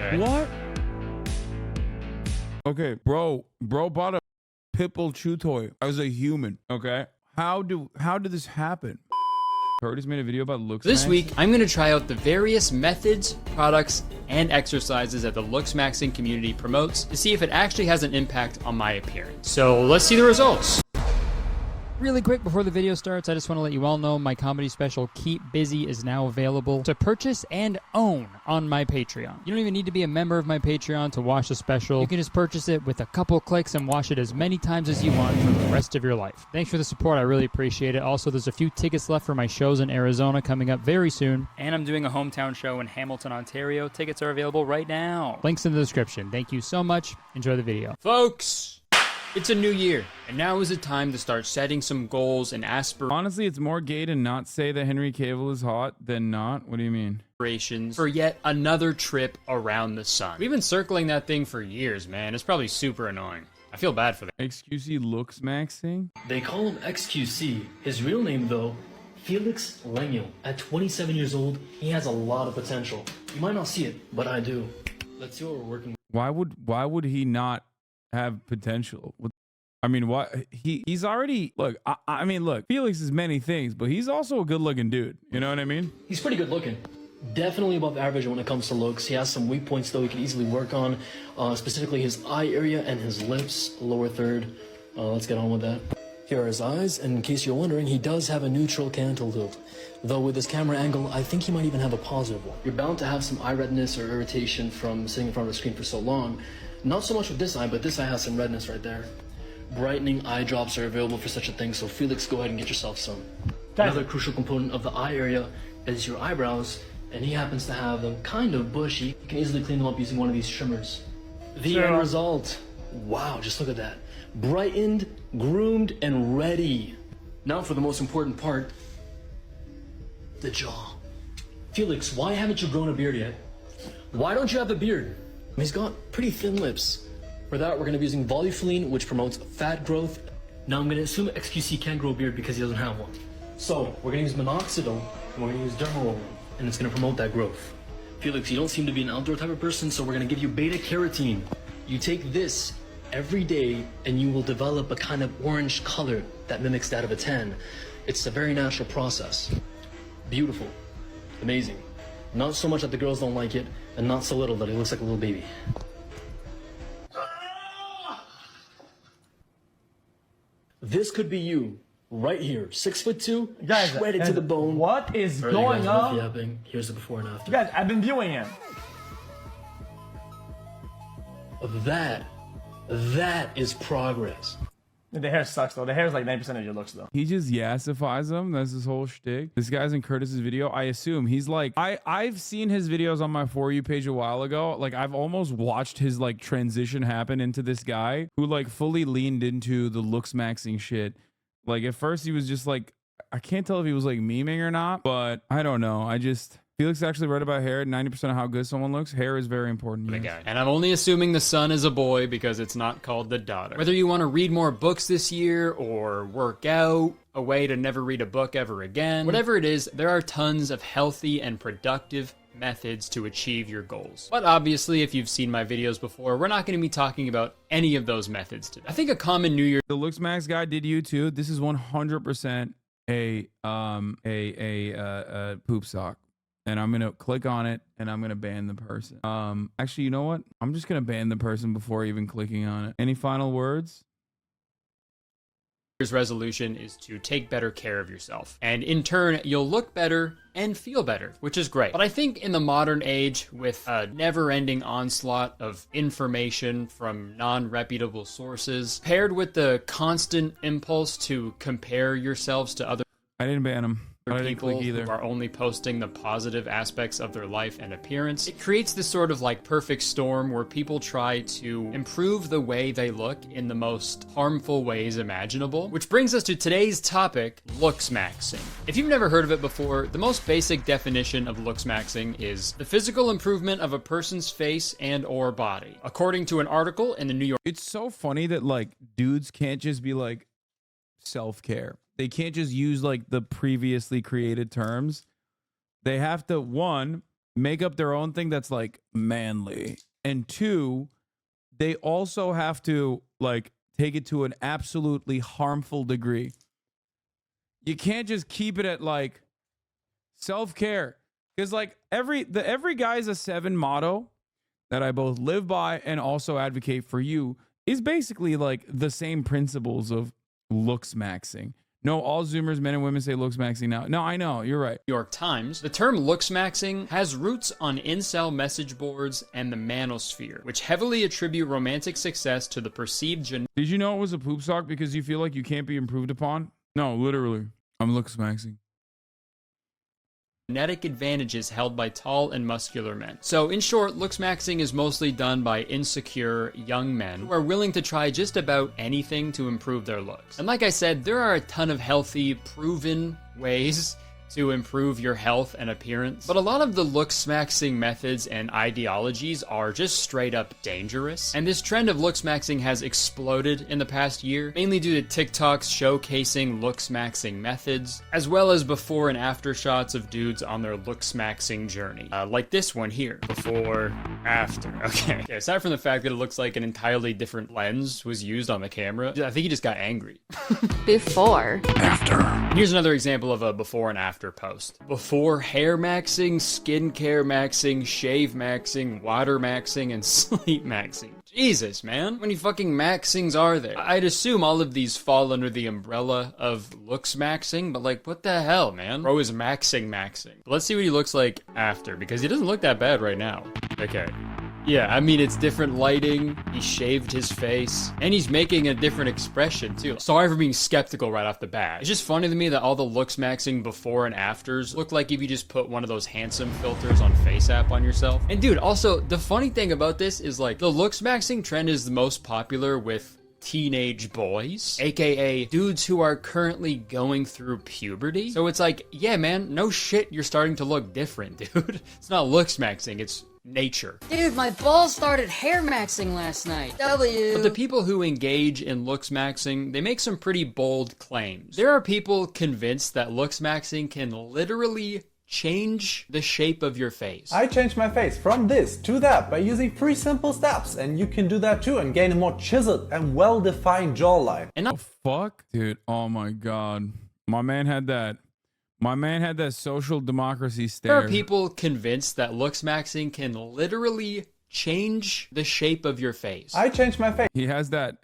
Okay. What? Okay, bro bought a Pitbull chew toy as a human. Okay, how did this happen? Kurtis made a video about Looksmaxxing. This week, I'm going to try out the various methods, products, and exercises that the Looksmaxxing community promotes to see if it actually has an impact on my appearance. So let's see the results. Really quick before the video starts, I just want to let you all know my comedy special Keep Busy is now available to purchase and own on my Patreon. You don't even need to be a member of my Patreon to watch the special. You can just purchase it with a couple clicks and watch it as many times as you want for the rest of your life. Thanks for the support, I really appreciate it. Also, there's a few tickets left for my shows in Arizona coming up very soon. And I'm doing a hometown show in Hamilton, Ontario. Tickets are available right now. Links in the description. Thank you so much. Enjoy the video. Folks! It's a new year, and now is the time to start setting some goals and aspirations. Honestly, it's more gay to not say that Henry Cavill is hot than not. What do you mean? For yet another trip around the sun. We've been circling that thing for years, man. It's probably super annoying. I feel bad for them. XQC Looksmaxxing? They call him XQC. His real name, though, Felix Leño. At 27 years old, he has a lot of potential. You might not see it, but I do. Let's see what we're working with. Why would he not have potential? I mean, what he's already look. I mean, look, Felix is many things, but he's also a good-looking dude. You know what I mean? He's pretty good looking. Definitely above average when it comes to looks. He has some weak points though he could easily work on, specifically his eye area and his lips, lower third. Let's get on with that. Here are his eyes, and in case you're wondering, he does have a neutral cantilever. Though with this camera angle, I think he might even have a positive one. You're bound to have some eye redness or irritation from sitting in front of the screen for so long. Not so much with this eye, but this eye has some redness right there. Brightening eye drops are available for such a thing, so Felix, go ahead and get yourself some. Another crucial component of the eye area is your eyebrows, and he happens to have them kind of bushy. You can easily clean them up using one of these trimmers. The end result. Wow, just look at that. Brightened, groomed, and ready. Now for the most important part, the jaw. Felix, why haven't you grown a beard yet? Why don't you have a beard? He's got pretty thin lips. For that, we're going to be using Volufiline, which promotes fat growth. Now I'm going to assume XQC can't grow a beard because he doesn't have one. So we're going to use minoxidil, and we're going to use dermal, and it's going to promote that growth. Felix, you don't seem to be an outdoor type of person, so we're going to give you beta carotene. You take this every day, and you will develop a kind of orange color that mimics that of a tan. It's a very natural process. Beautiful. Amazing. Not so much that the girls don't like it, and not so little that he looks like a little baby. This could be you, right here, 6'2", guys, shredded to the bone. What is going on? Yapping. Here's the before and after. Guys, I've been viewing it. That is progress. The hair sucks though. The hair is like 90% of your looks though. He just yassifies them. That's his whole shtick. This guy's in Kurtis's video. I assume he's like, I've seen his videos on my For You page a while ago. Like I've almost watched his like transition happen into this guy who like fully leaned into the Looksmaxxing shit. Like at first he was just like, I can't tell if he was like memeing or not, but I don't know. Felix actually read about hair. 90% of how good someone looks. Hair is very important. Yes. And I'm only assuming the son is a boy because it's not called the daughter. Whether you want to read more books this year or work out, a way to never read a book ever again, whatever it is, there are tons of healthy and productive methods to achieve your goals. But obviously, if you've seen my videos before, we're not going to be talking about any of those methods today. I think a common New Year. The Looksmax guy did you too. This is 100% a poop sock. And I'm going to click on it and I'm going to ban the person. Actually, you know what? I'm just going to ban the person before even clicking on it. Any final words? Year's resolution is to take better care of yourself. And in turn, you'll look better and feel better, which is great. But I think in the modern age, with a never-ending onslaught of information from non-reputable sources, paired with the constant impulse to compare yourselves to other I didn't ban him. people who are only posting the positive aspects of their life and appearance, it creates this sort of like perfect storm where people try to improve the way they look in the most harmful ways imaginable. Which brings us to today's topic, Looksmaxxing. If you've never heard of it before, the most basic definition of Looksmaxxing is the physical improvement of a person's face and or body. According to an article in the New York... It's so funny that like dudes can't just be like self-care. They can't just use like the previously created terms. They have to, one, make up their own thing that's like manly. And two, they also have to like take it to an absolutely harmful degree. You can't just keep it at like self-care. Because like every guy's a 7 motto that I both live by and also advocate for you is basically like the same principles of looksmaxxing. No, all Zoomers, men and women say looksmaxxing now. No, I know, you're right. New York Times, the term looksmaxxing has roots on incel message boards and the manosphere, which heavily attribute romantic success to the perceived Did you know it was a poop sock because you feel like you can't be improved upon? No, literally. I'm looksmaxxing. genetic advantages held by tall and muscular men. So in short, looksmaxxing is mostly done by insecure young men who are willing to try just about anything to improve their looks. And like I said, there are a ton of healthy, proven ways to improve your health and appearance. But a lot of the looksmaxxing methods and ideologies are just straight up dangerous. And this trend of looksmaxxing has exploded in the past year, mainly due to TikToks showcasing looksmaxxing methods, as well as before and after shots of dudes on their looksmaxxing journey. Like this one here. Before, after. Okay. Aside from the fact that it looks like an entirely different lens was used on the camera, I think he just got angry. Before. After. Here's another example of a before and after post. Before hair maxing, skincare maxing, shave maxing, water maxing, and sleep maxing. Jesus, man. How many fucking maxings are there? I'd assume all of these fall under the umbrella of looks maxing, but like, what the hell, man? Bro is maxing. But let's see what he looks like after, because he doesn't look that bad right now. Okay. Yeah, I mean, it's different lighting, he shaved his face, and he's making a different expression, too. Sorry for being skeptical right off the bat. It's just funny to me that all the looksmaxxing before and afters look like if you just put one of those handsome filters on FaceApp on yourself. And dude, also, the funny thing about this is, like, the looksmaxxing trend is the most popular with teenage boys, aka dudes who are currently going through puberty. So it's like, yeah, man, no shit, you're starting to look different, dude. It's not looksmaxxing, it's nature. Dude, my balls started hair maxing last night. W. But the people who engage in looksmaxxing, they make some pretty bold claims. There are people convinced that looksmaxxing can literally change the shape of your face. I changed my face from this to that by using 3 simple steps, and you can do that too and gain a more chiseled and well-defined jawline. And not Fuck? Dude, oh my god. My man had that social democracy stare. there are people convinced that looksmaxxing can literally change the shape of your face. I changed my face. He has that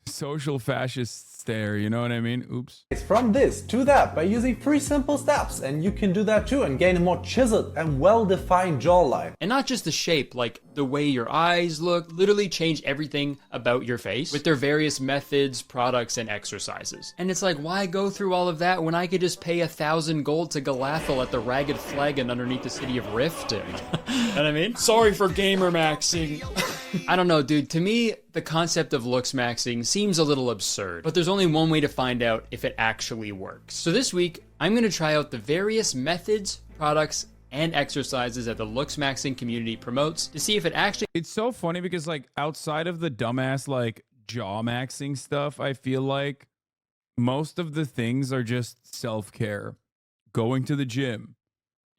social fascist stare, you know what I mean? Oops. From this to that by using 3 simple steps, and you can do that too and gain a more chiseled and well-defined jawline. And not just the shape, like the way your eyes look, literally change everything about your face with their various methods, products, and exercises. And it's like, why go through all of that when I could just pay 1,000 gold to Galathal at the Ragged Flagon underneath the city of Riften? You know what I mean? Sorry for gamer maxing. I don't know, dude. To me, the concept of looksmaxxing seems a little absurd, but there's only one way to find out if it actually works. So this week, I'm going to try out the various methods, products, and exercises that the looksmaxxing community promotes to see if it actually... It's so funny because like outside of the dumbass like jaw maxing stuff, I feel like most of the things are just self-care. Going to the gym.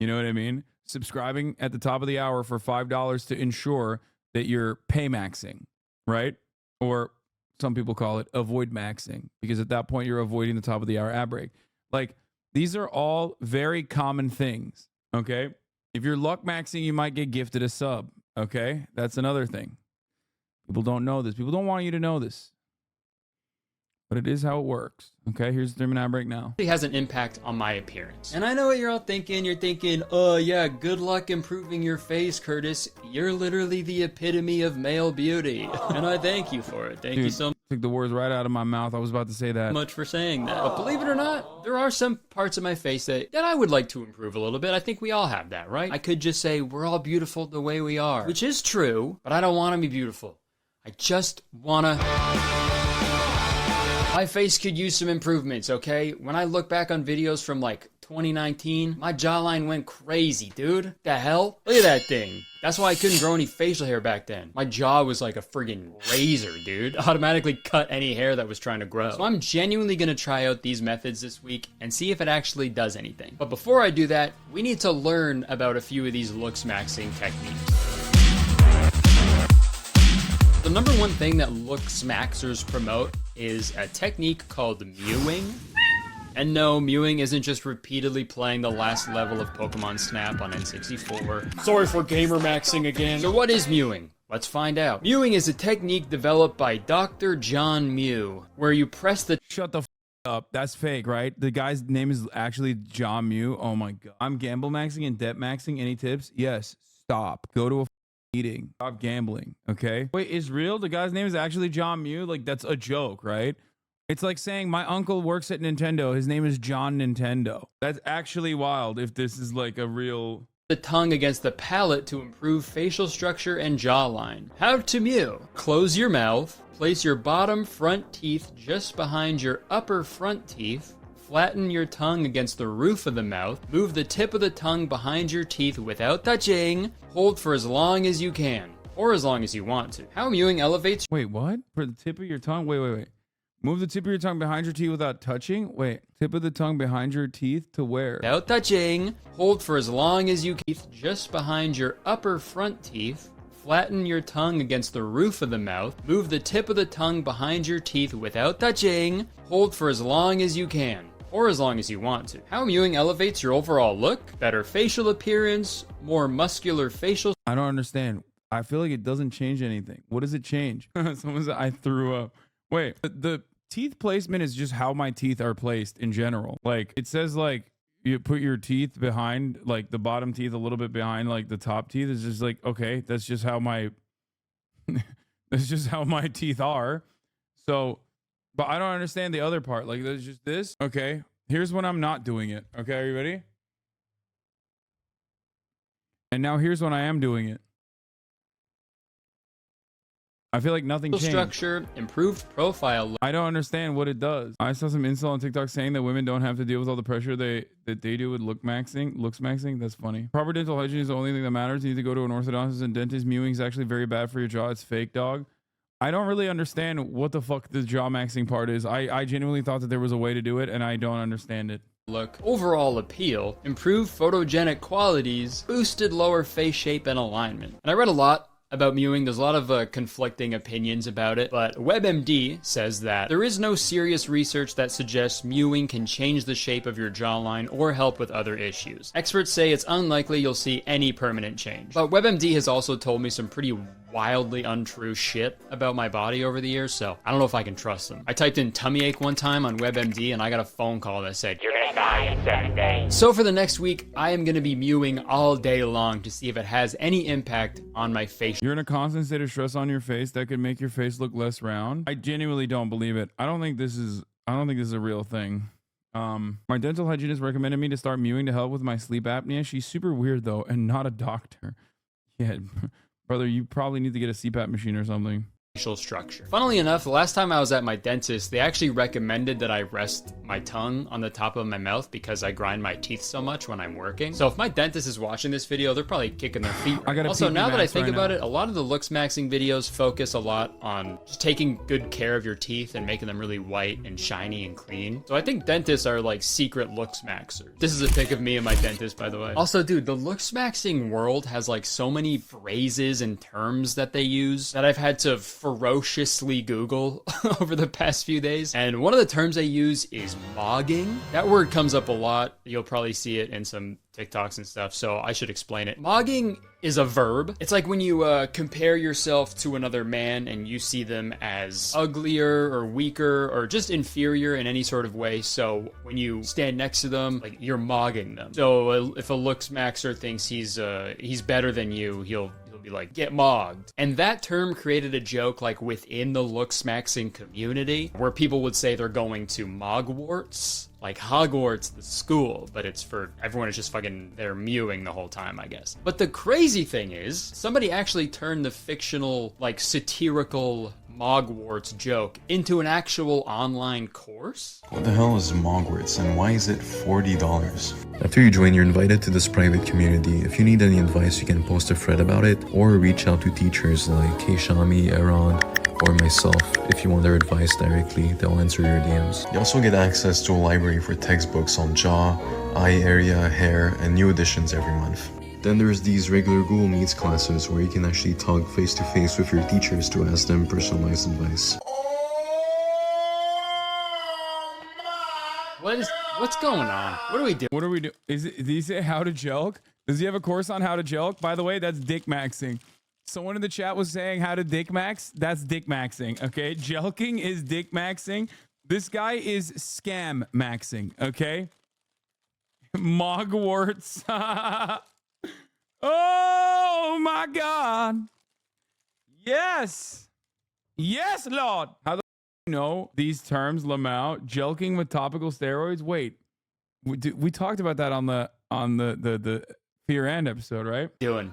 You know what I mean? Subscribing at the top of the hour for $5 to ensure that you're pay maxing, right? Or some people call it avoid maxing, because at that point you're avoiding the top of the hour ad break. Like, these are all very common things, okay? If you're luck maxing, you might get gifted a sub, okay? That's another thing. People don't know this. People don't want you to know this. But it is how it works. Okay, here's the 3-minute ad break now. It has an impact on my appearance. And I know what you're all thinking. You're thinking, oh yeah, good luck improving your face, Kurtis. You're literally the epitome of male beauty. And I thank you for it. Thank you so Took the words right out of my mouth. I was about to say that. much for saying that. But believe it or not, there are some parts of my face that I would like to improve a little bit. I think we all have that, right? I could just say, we're all beautiful the way we are. Which is true, but I don't want to be beautiful. I just want to... My face could use some improvements, okay? When I look back on videos from like 2019, my jawline went crazy, dude. The hell? Look at that thing. That's why I couldn't grow any facial hair back then. My jaw was like a friggin' razor, dude. Automatically cut any hair that was trying to grow. So I'm genuinely gonna try out these methods this week and see if it actually does anything. But before I do that, we need to learn about a few of these Looksmaxxing techniques. The number one thing that Looksmaxxers promote is a technique called mewing. And no, mewing isn't just repeatedly playing the last level of Pokemon Snap on N64. Sorry for gamer maxing again. So what is mewing? Let's find out. Mewing is a technique developed by Dr. John Mew, where you press the— Shut the f up. That's fake, right? The guy's name is actually John Mew. Oh my god. I'm gamble maxing and debt maxing. Any tips? Yes. Stop. Go to a meeting. Stop gambling. Okay. Wait, is real? The guy's name is actually John Mew? Like, that's a joke, right? It's like saying my uncle works at Nintendo. His name is John Nintendo. That's actually wild if this is like a real... The tongue against the palate to improve facial structure and jawline. How to mew. Close your mouth. Place your bottom front teeth just behind your upper front teeth. Flatten your tongue against the roof of the mouth. Move the tip of the tongue behind your teeth without touching. Hold for as long as you can, or as long as you want to. How mewing elevates... Wait, what? For the tip of your tongue? Wait. Move the tip of your tongue behind your teeth without touching? Wait, tip of the tongue behind your teeth to where? Without touching. Hold for as long as you can. Just behind your upper front teeth. Flatten your tongue against the roof of the mouth. Move the tip of the tongue behind your teeth without touching. Hold for as long as you can, or as long as you want to. How mewing elevates your overall look. Better facial appearance. More muscular facial... I don't understand. I feel like it doesn't change anything. What does it change? Someone said I threw up. Wait, the teeth placement is just how my teeth are placed in general. Like, it says like you put your teeth behind, like the bottom teeth a little bit behind like the top teeth. It's just like, okay, that's just how my that's just how my teeth are. So, but I don't understand the other part. Like, there's just this. Okay, here's when I'm not doing it. Okay, are you ready? And now here's when I am doing it. I feel like nothing changed. Structure, improved profile. I don't understand what it does. I saw some incel on TikTok saying that women don't have to deal with all the pressure that they do with looksmaxxing. That's funny. Proper dental hygiene is the only thing that matters. You need to go to an orthodontist and dentist. Mewing is actually very bad for your jaw. It's fake, dog. I don't really understand what the fuck the jaw maxing part is. I genuinely thought that there was a way to do it, and I don't understand it. Look, overall appeal, improved photogenic qualities, boosted lower face shape and alignment. And I read a lot about mewing. There's a lot of conflicting opinions about it, but WebMD says that there is no serious research that suggests mewing can change the shape of your jawline or help with other issues. Experts say it's unlikely you'll see any permanent change. But WebMD has also told me some pretty wildly untrue shit about my body over the years, so I don't know if I can trust them. I typed in tummy ache one time on WebMD and I got a phone call that said, "You're gonna die in 7 days." So for the next week, I am gonna be mewing all day long to see if it has any impact on my face. You're in a constant state of stress on your face that could make your face look less round. I genuinely don't believe it. I don't think this is a real thing. My dental hygienist recommended me to start mewing to help with my sleep apnea. She's super weird though, and not a doctor. Yeah, brother, you probably need to get a CPAP machine or something. Facial structure. Funnily enough, the last time I was at my dentist, they actually recommended that I rest my tongue on the top of my mouth because I grind my teeth so much when I'm working. So if my dentist is watching this video, they're probably kicking their feet. Also, now that I think about it, a lot of the Looksmaxxing videos focus a lot on just taking good care of your teeth and making them really white and shiny and clean. So I think dentists are like secret Looksmaxxers. This is a pic of me and my dentist, by the way. Also, dude, the Looksmaxxing world has like so many phrases and terms that they use that I've had to ferociously Google over the past few days. And one of the terms they use is mogging. That word comes up a lot. You'll probably see it in some TikToks and stuff, so I should explain it. Mogging is a verb. It's like when you compare yourself to another man and you see them as uglier or weaker or just inferior in any sort of way. So when you stand next to them, like, you're mogging them. So if a Looksmaxxer thinks he's better than you, he'll be like, get mogged. And that term created a joke like within the Looksmaxxing community where people would say they're going to Mogwarts, like Hogwarts, the school, but it's for everyone is just fucking, they're mewing the whole time, I guess. But the crazy thing is, somebody actually turned the fictional, like, satirical Mogwarts joke into an actual online course. What the hell is Mogwarts and why is it $40? After you join, you're invited to this private community. If you need any advice, you can post a thread about it or reach out to teachers like Keishami, Aaron, or myself. If you want their advice directly, they'll answer your DMs. You also get access to a library for textbooks on jaw, eye area, hair, and new editions every month. Then there's these regular Google Meets classes where you can actually talk face to face with your teachers to ask them personalized advice. What's going on? What are we doing? What are we doing? Did he say how to jelk? Does he have a course on how to jelk? By the way, that's dick maxing. Someone in the chat was saying how to dick max. That's dick maxing. Okay. Jelking is dick maxing. This guy is scam maxing. Okay. Mogwarts. Oh my God. Yes. Yes, Lord. How the you know these terms, Lamau? Jelking with topical steroids? Wait. We talked about that on the Fear and episode, right? Doing.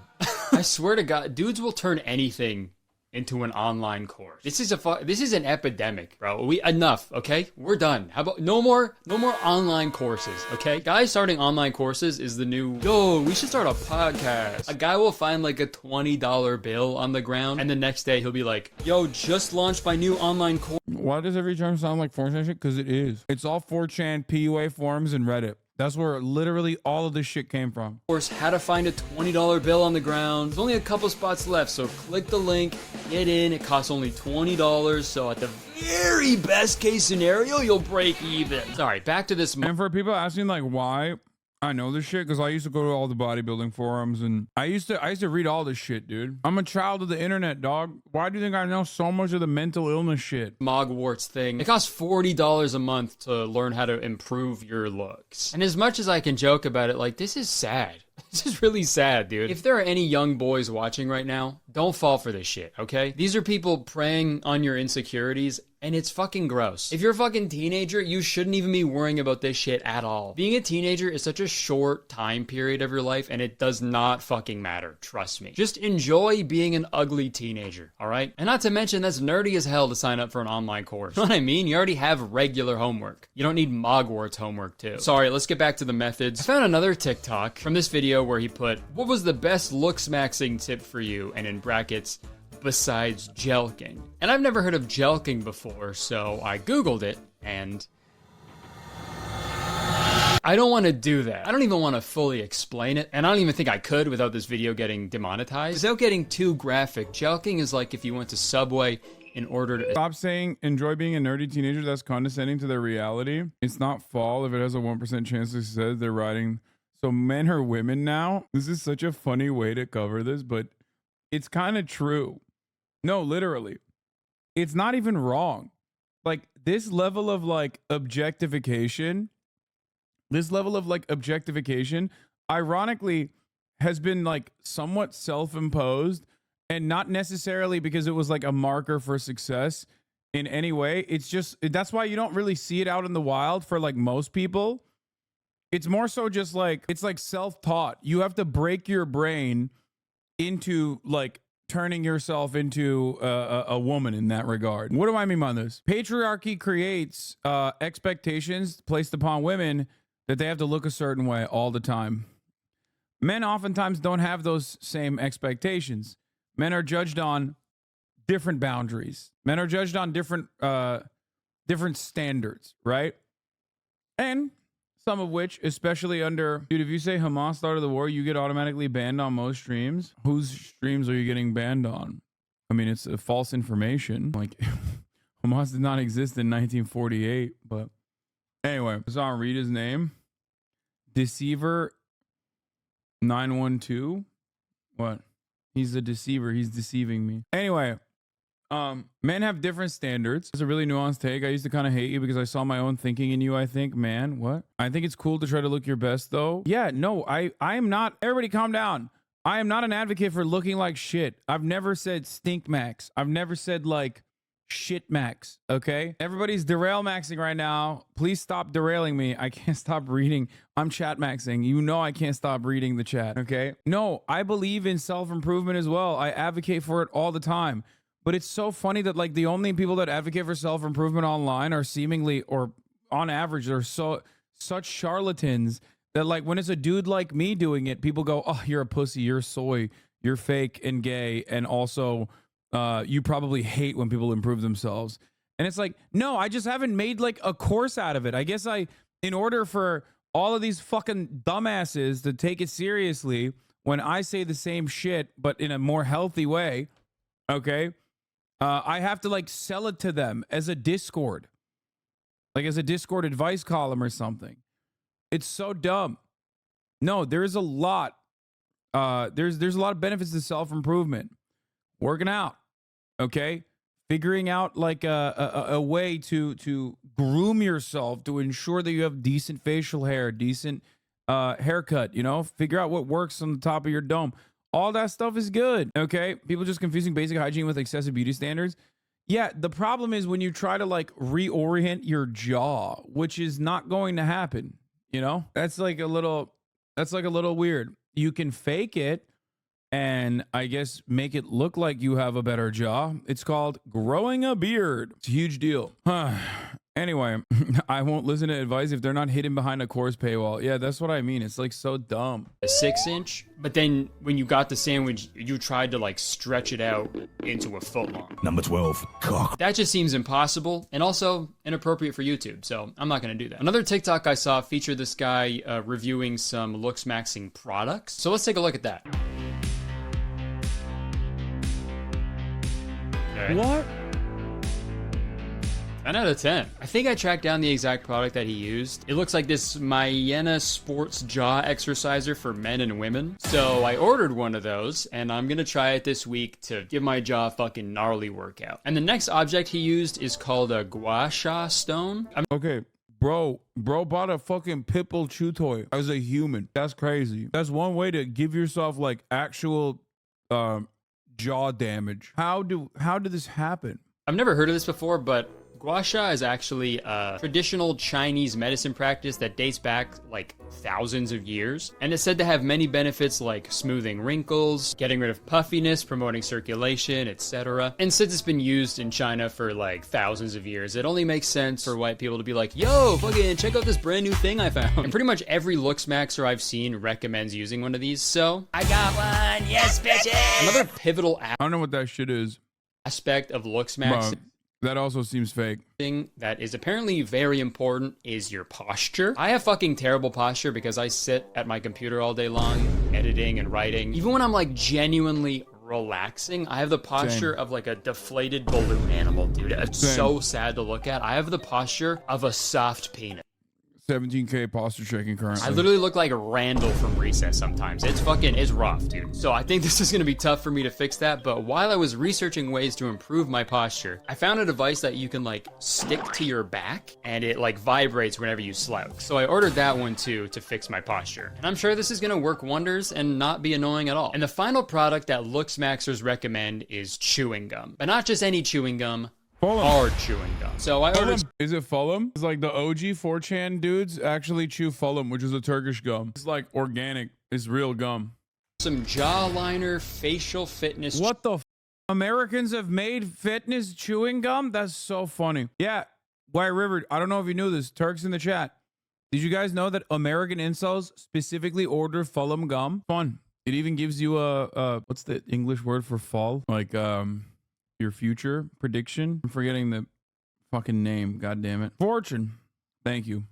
I swear to God, dudes will turn anything into an online course. This is an epidemic, bro. Enough, okay? We're done. How about no more online courses, okay? Guys starting online courses is the new, yo, we should start a podcast. A guy will find like a $20 bill on the ground and the next day he'll be like, yo, just launched my new online course. Why does every term sound like 4chan shit? Because it is. It's all 4chan, PUA forums, and Reddit. That's where literally all of this shit came from. Of course, how to find a $20 bill on the ground. There's only a couple spots left, so click the link, get in. It costs only $20, so at the very best case scenario, you'll break even. Sorry, back to this. And for people asking like why I know this shit, because I used to go to all the bodybuilding forums and I used to read all this shit, dude. I'm a child of the internet, dog. Why do you think I know so much of the mental illness shit? Mogwarts thing. It costs $40 a month to learn how to improve your looks. And as much as I can joke about it, like, this is sad. This is really sad, dude. If there are any young boys watching right now, don't fall for this shit, okay? These are people preying on your insecurities, and it's fucking gross. If you're a fucking teenager, you shouldn't even be worrying about this shit at all. Being a teenager is such a short time period of your life, and it does not fucking matter, trust me. Just enjoy being an ugly teenager, alright? And not to mention, that's nerdy as hell to sign up for an online course. You know what I mean? You already have regular homework. You don't need Mogwarts homework too. Sorry, let's get back to the methods. I found another TikTok from this video where he put, what was the best Looksmaxxing tip for you? And in brackets, besides jelking. And I've never heard of jelking before, so I Googled it, and I don't want to do that. I don't even want to fully explain it, and I don't even think I could without this video getting demonetized. Without getting too graphic, jelking is like if you went to Subway in order to... Stop saying enjoy being a nerdy teenager. That's condescending to their reality. It's not fall if it has a 1% chance to success. They're riding... So men are women now? This is such a funny way to cover this, but it's kind of true. No, literally. It's not even wrong. Like, this level of, like, objectification, ironically, has been, like, somewhat self-imposed, and not necessarily because it was, like, a marker for success in any way. It's just, that's why you don't really see it out in the wild for, like, most people. It's more so just like, it's like self-taught. You have to break your brain into like turning yourself into a woman in that regard. What do I mean by this? Patriarchy creates expectations placed upon women that they have to look a certain way all the time. Men oftentimes don't have those same expectations. Men are judged on different boundaries. Men are judged on different standards, right? And some of which, especially under, dude, if you say Hamas started the war, you get automatically banned on most streams. Whose streams are you getting banned on? I mean, it's a false information. Like, Hamas did not exist in 1948, but anyway, I saw him read his name. Deceiver 912. What? He's a deceiver. He's deceiving me. Anyway, men have different standards. It's a really nuanced take. I used to kind of hate you because I saw my own thinking in you, I think. Man, what? I think it's cool to try to look your best, though. Yeah, no, I am not. Everybody calm down. I am not an advocate for looking like shit. I've never said stink max. I've never said, like, shit max, okay? Everybody's derail maxing right now. Please stop derailing me. I can't stop reading. I'm chat maxing. You know I can't stop reading the chat, okay? No, I believe in self-improvement as well. I advocate for it all the time. But it's so funny that, like, the only people that advocate for self-improvement online are seemingly, or on average, they're such charlatans That like when it's a dude like me doing it, people go, oh, you're a pussy, you're soy, you're fake and gay, and also you probably hate when people improve themselves. And it's like, no, I just haven't made like a course out of it. I guess in order for all of these fucking dumbasses to take it seriously when I say the same shit, but in a more healthy way, okay, I have to like sell it to them as a Discord, like as a Discord advice column or something. It's so dumb. No, there's a lot. There's a lot of benefits to self-improvement. Working out, okay? Figuring out like a way to groom yourself to ensure that you have decent facial hair, decent haircut, you know? Figure out what works on the top of your dome. All that stuff is good, okay? People just confusing basic hygiene with excessive beauty standards. Yeah, the problem is when you try to like reorient your jaw, which is not going to happen, you know? That's like a little weird. You can fake it and I guess make it look like you have a better jaw. It's called growing a beard. It's a huge deal. Anyway, I won't listen to advice if they're not hidden behind a course paywall. Yeah, that's what I mean. It's like so dumb. A 6-inch, but then when you got the sandwich, you tried to like stretch it out into a foot long. Number 12, cock. That just seems impossible and also inappropriate for YouTube, so I'm not going to do that. Another TikTok I saw featured this guy reviewing some Looksmaxxing products. So let's take a look at that. Okay. What? 10 out of 10. I think I tracked down the exact product that he used. It looks like this Myena Sports Jaw Exerciser for men and women. So I ordered one of those, and I'm gonna try it this week to give my jaw a fucking gnarly workout. And the next object he used is called a gua sha stone. Okay, bro bought a fucking pitbull chew toy as a human. That's crazy. That's one way to give yourself like actual jaw damage. How did this happen? I've never heard of this before, but gua sha is actually a traditional Chinese medicine practice that dates back like thousands of years. And it's said to have many benefits like smoothing wrinkles, getting rid of puffiness, promoting circulation, etc. And since it's been used in China for like thousands of years, it only makes sense for white people to be like, yo, fucking check out this brand new thing I found. And pretty much every Looksmaxxer I've seen recommends using one of these, so I got one, yes bitches! Another pivotal I don't know what that shit is. aspect of Looksmaxxing. Bro, that also seems fake. Thing that is apparently very important is your posture. I have fucking terrible posture because I sit at my computer all day long, editing and writing. Even when I'm like genuinely relaxing, I have the posture of like a deflated balloon animal, dude. It's so sad to look at. I have the posture of a soft penis. 17K posture checking currently. I literally look like Randall from Recess sometimes. It's rough, dude. So I think this is gonna be tough for me to fix that, but while I was researching ways to improve my posture, I found a device that you can like stick to your back and it like vibrates whenever you slouch. So I ordered that one too to fix my posture. And I'm sure this is gonna work wonders and not be annoying at all. And the final product that Looksmaxxers recommend is chewing gum. But not just any chewing gum, hard chewing gum. So I ordered. Is it Fulham? It's like the OG 4chan dudes actually chew Fulham, which is a Turkish gum. It's like organic. It's real gum. Some jawliner facial fitness. What the Americans have made fitness chewing gum? That's so funny. Yeah, White River, I don't know if you knew this. Turks in the chat. Did you guys know that American incels specifically order Fulham gum? Fun. It even gives you a what's the English word for fall? Like your future prediction. I'm forgetting the fucking name. God damn it. Fortune. Thank you.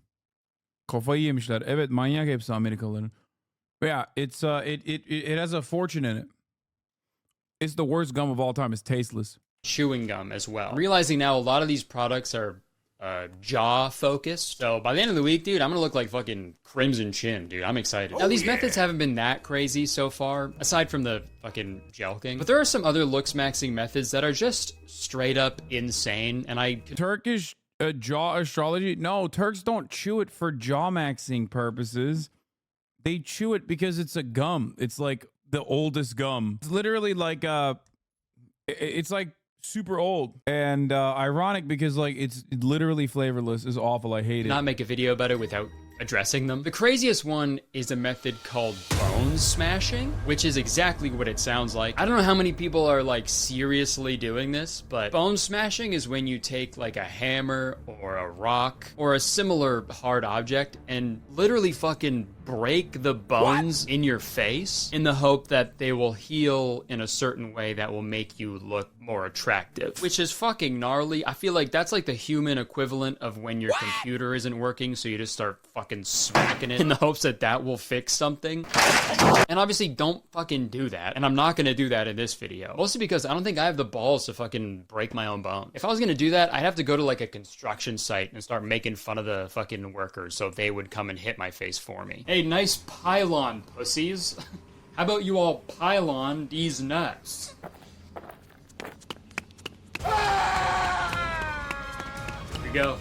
Kafayı yemişler. Evet, manyak hepsi Amerikalıların. But yeah, it's it has a fortune in it. It's the worst gum of all time. It's tasteless. Chewing gum as well. I'm realizing now a lot of these products are jaw focused. So by the end of the week, dude, I'm gonna look like fucking Crimson Chin, dude. I'm excited. Now these methods haven't been that crazy so far, aside from the fucking gelking. But there are some other Looksmaxxing methods that are just straight up insane. And Turkish jaw astrology? No, Turks don't chew it for jaw maxing purposes. They chew it because it's a gum. It's like the oldest gum. It's literally like it's like super old and ironic because like it's literally flavorless. Is awful. I hate it. Not make a video about it without addressing them. The craziest one is a method called bone smashing, which is exactly what it sounds like. I don't know how many people are like seriously doing this, but bone smashing is when you take like a hammer or a rock or a similar hard object and literally fucking break the bones in your face in the hope that they will heal in a certain way that will make you look more attractive, which is fucking gnarly. I feel like that's like the human equivalent of when your computer isn't working, so you just start fucking smacking it in the hopes that that will fix something. And obviously don't fucking do that, and I'm not gonna do that in this video, mostly because I don't think I have the balls to fucking break my own bone. If I was gonna do that, I'd have to go to like a construction site and start making fun of the fucking workers so they would come and hit my face for me. Hey, nice pylon, pussies. How about you all pylon these nuts? Here we go.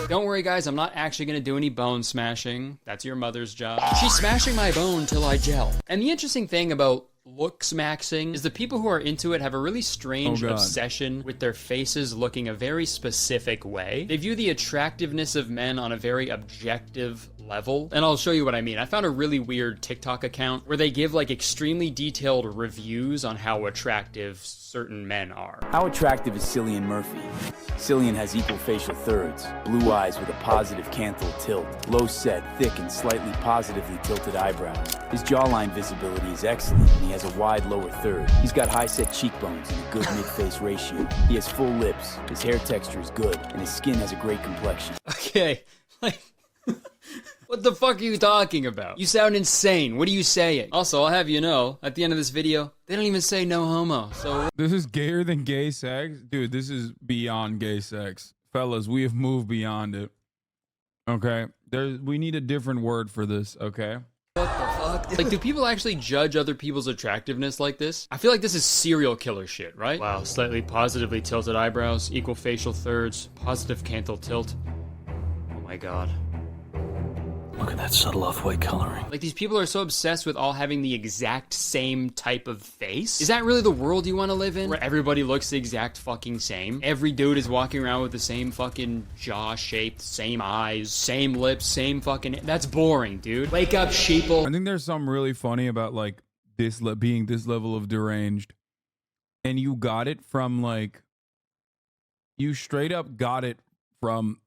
Don't worry, guys, I'm not actually gonna do any bone smashing. That's your mother's job. She's smashing my bone till I gel. And the interesting thing about Looksmaxxing is the people who are into it have a really strange obsession with their faces looking a very specific way. They view the attractiveness of men on a very objective level, and I'll show you what I mean. I found a really weird TikTok account where they give like extremely detailed reviews on how attractive certain men are. How attractive is Cillian Murphy? Cillian has equal facial thirds, blue eyes with a positive canthal tilt, low set, thick and slightly positively tilted eyebrows. His jawline visibility is excellent and he has a wide lower third. He's got high set cheekbones and a good mid-face ratio. He has full lips, his hair texture is good, and his skin has a great complexion. Okay, like... What the fuck are you talking about? You sound insane. What are you saying? Also, I'll have you know, at the end of this video, they don't even say no homo, so... This is gayer than gay sex? Dude, this is beyond gay sex. Fellas, we have moved beyond it. Okay? We need a different word for this, okay? What the fuck? Like, do people actually judge other people's attractiveness like this? I feel like this is serial killer shit, right? Wow, slightly positively tilted eyebrows, equal facial thirds, positive canthal tilt. Oh my god. Look at that subtle off-white coloring. Like, these people are so obsessed with all having the exact same type of face. Is that really the world you want to live in? Where everybody looks the exact fucking same? Every dude is walking around with the same fucking jaw shape, same eyes, same lips, same fucking... That's boring, dude. Wake up, sheeple. I think there's something really funny about, like, this being this level of deranged. And you got it from, like... You straight up got it from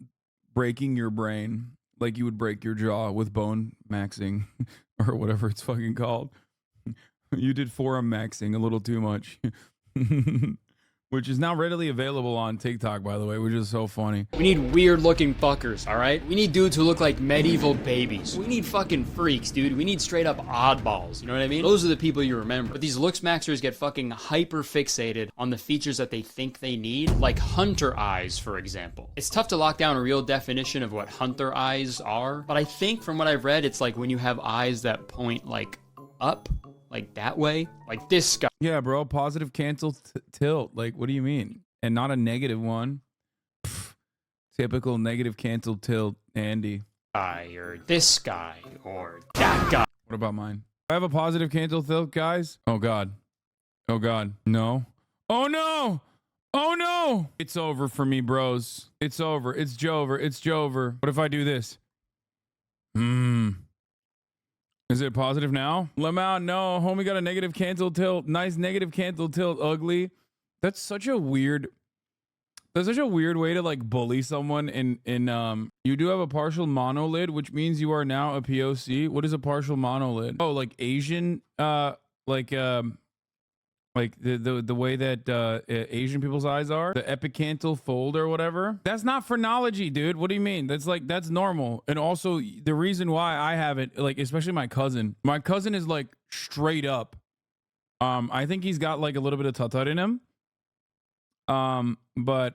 breaking your brain. Like you would break your jaw with bone maxing or whatever it's fucking called. You did forum maxing a little too much. Which is now readily available on TikTok, by the way, which is so funny. We need weird looking fuckers, all right? We need dudes who look like medieval babies. We need fucking freaks, dude. We need straight up oddballs, you know what I mean? Those are the people you remember. But these Looksmaxxers get fucking hyper fixated on the features that they think they need, like hunter eyes, for example. It's tough to lock down a real definition of what hunter eyes are, but I think from what I've read, it's like when you have eyes that point like up, like that way, like this guy. Yeah, bro, positive cancel tilt. Like, what do you mean? And not a negative one. Pff, typical negative cancel tilt, Andy. Or this guy, or that guy. What about mine? I have a positive cancel tilt, guys. Oh, God. Oh, God. No. Oh, no. Oh, no. It's over for me, bros. It's over. It's Jover. It's Jover. What if I do this? Is it positive now? Lemon, no. Homie got a negative cancel tilt. Nice negative cancel tilt. Ugly. That's such a weird way to like bully someone. You do have a partial monolid, which means you are now a POC. What is a partial monolid? Oh, like Asian, like the way that Asian people's eyes are, the epicantal fold or whatever. That's not phrenology, dude. What do you mean? That's normal. And also the reason why I have it, like especially my cousin is like straight up. I think he's got like a little bit of tutut in him. But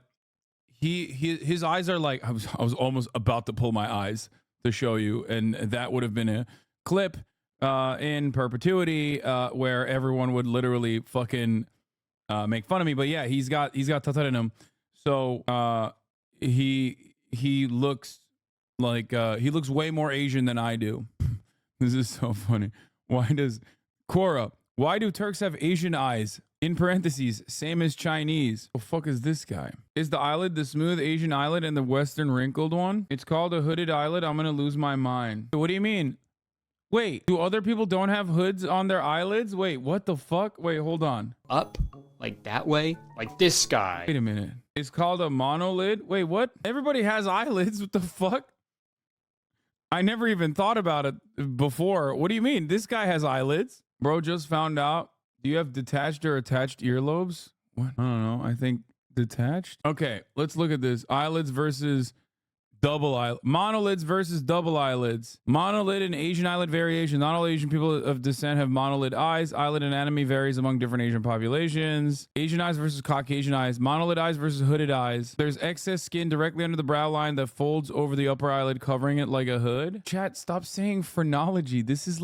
his eyes are like I was almost about to pull my eyes to show you, and that would have been a clip in perpetuity where everyone would literally fucking make fun of me. But yeah, he's got tutut in him, so he looks like he looks way more Asian than I do. This is so funny. Why do Turks have Asian eyes? In parentheses, same as Chinese. What the fuck is this guy? Is the eyelid the smooth Asian eyelid and the Western wrinkled one? It's called a hooded eyelid. I'm gonna lose my mind. What do you mean? Wait, do other people don't have hoods on their eyelids? Wait, what the fuck? Wait, hold on. Up, like that way, like this guy. Wait a minute. It's called a monolid. Wait, what? Everybody has eyelids. What the fuck? I never even thought about it before. What do you mean? This guy has eyelids. Bro just found out. Do you have detached or attached earlobes? What? I don't know. I think detached. Okay, let's look at this. Eyelids versus double eyelid. Monolids versus double eyelids. Monolid and Asian eyelid variation. Not all Asian people of descent have monolid eyes. Eyelid anatomy varies among different Asian populations. Asian eyes versus Caucasian eyes. Monolid eyes versus hooded eyes. There's excess skin directly under the brow line that folds over the upper eyelid, covering it like a hood. Chat, stop saying phrenology. This is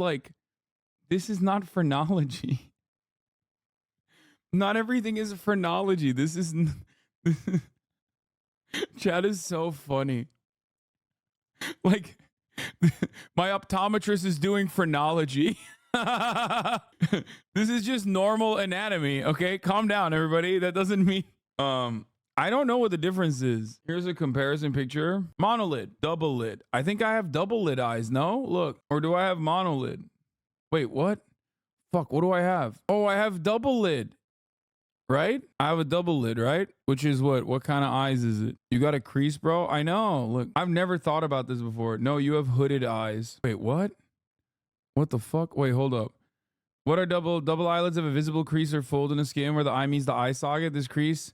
not phrenology. Not everything is phrenology. This is... Chat is so funny. Like, my optometrist is doing phrenology. This is just normal anatomy, okay? Calm down, everybody. That doesn't mean... I don't know what the difference is. Here's a comparison picture. Monolid, double lid. I think I have double lid eyes, no? Look. Or do I have monolid? Wait, what? Fuck, what do I have? Oh, I have double lid. Right? I have a double lid, right? Which is what? What kind of eyes is it? You got a crease, bro? I know. Look, I've never thought about this before. No, you have hooded eyes. Wait, what? What the fuck? Wait, hold up. What are double eyelids have a visible crease or fold in the skin where the eye meets the eye socket? This crease.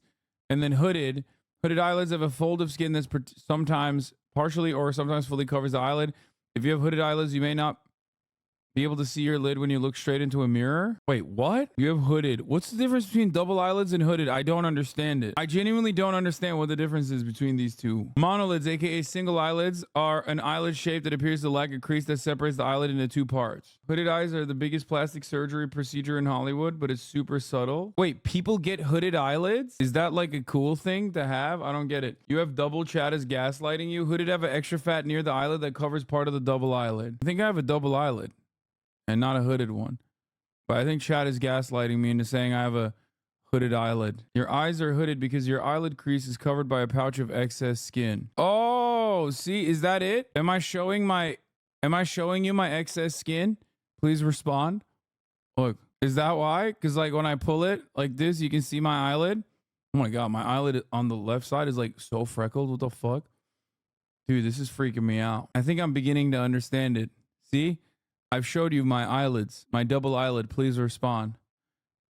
And then hooded eyelids have a fold of skin that's sometimes partially or sometimes fully covers the eyelid. If you have hooded eyelids, you may not be able to see your lid when you look straight into a mirror. Wait, what? You have hooded. What's the difference between double eyelids and hooded? I don't understand it. I genuinely don't understand what the difference is between these two. Monolids, aka single eyelids, are an eyelid shape that appears to lack a crease that separates the eyelid into two parts. Hooded eyes are the biggest plastic surgery procedure in Hollywood, but it's super subtle. Wait, people get hooded eyelids? Is that like a cool thing to have? I don't get it. You have double. Chat is gaslighting you. Hooded have an extra fat near the eyelid that covers part of the double eyelid. I think I have a double eyelid. And not a hooded one. But I think chat is gaslighting me into saying I have a hooded eyelid. Your eyes are hooded because your eyelid crease is covered by a pouch of excess skin. Oh, see, is that it? Am I showing you my excess skin? Please respond. Look, is that why? Because like when I pull it like this, you can see my eyelid. Oh my God, my eyelid on the left side is like so freckled. What the fuck? Dude, this is freaking me out. I think I'm beginning to understand it. See? I've showed you my eyelids, my double eyelid. Please respond.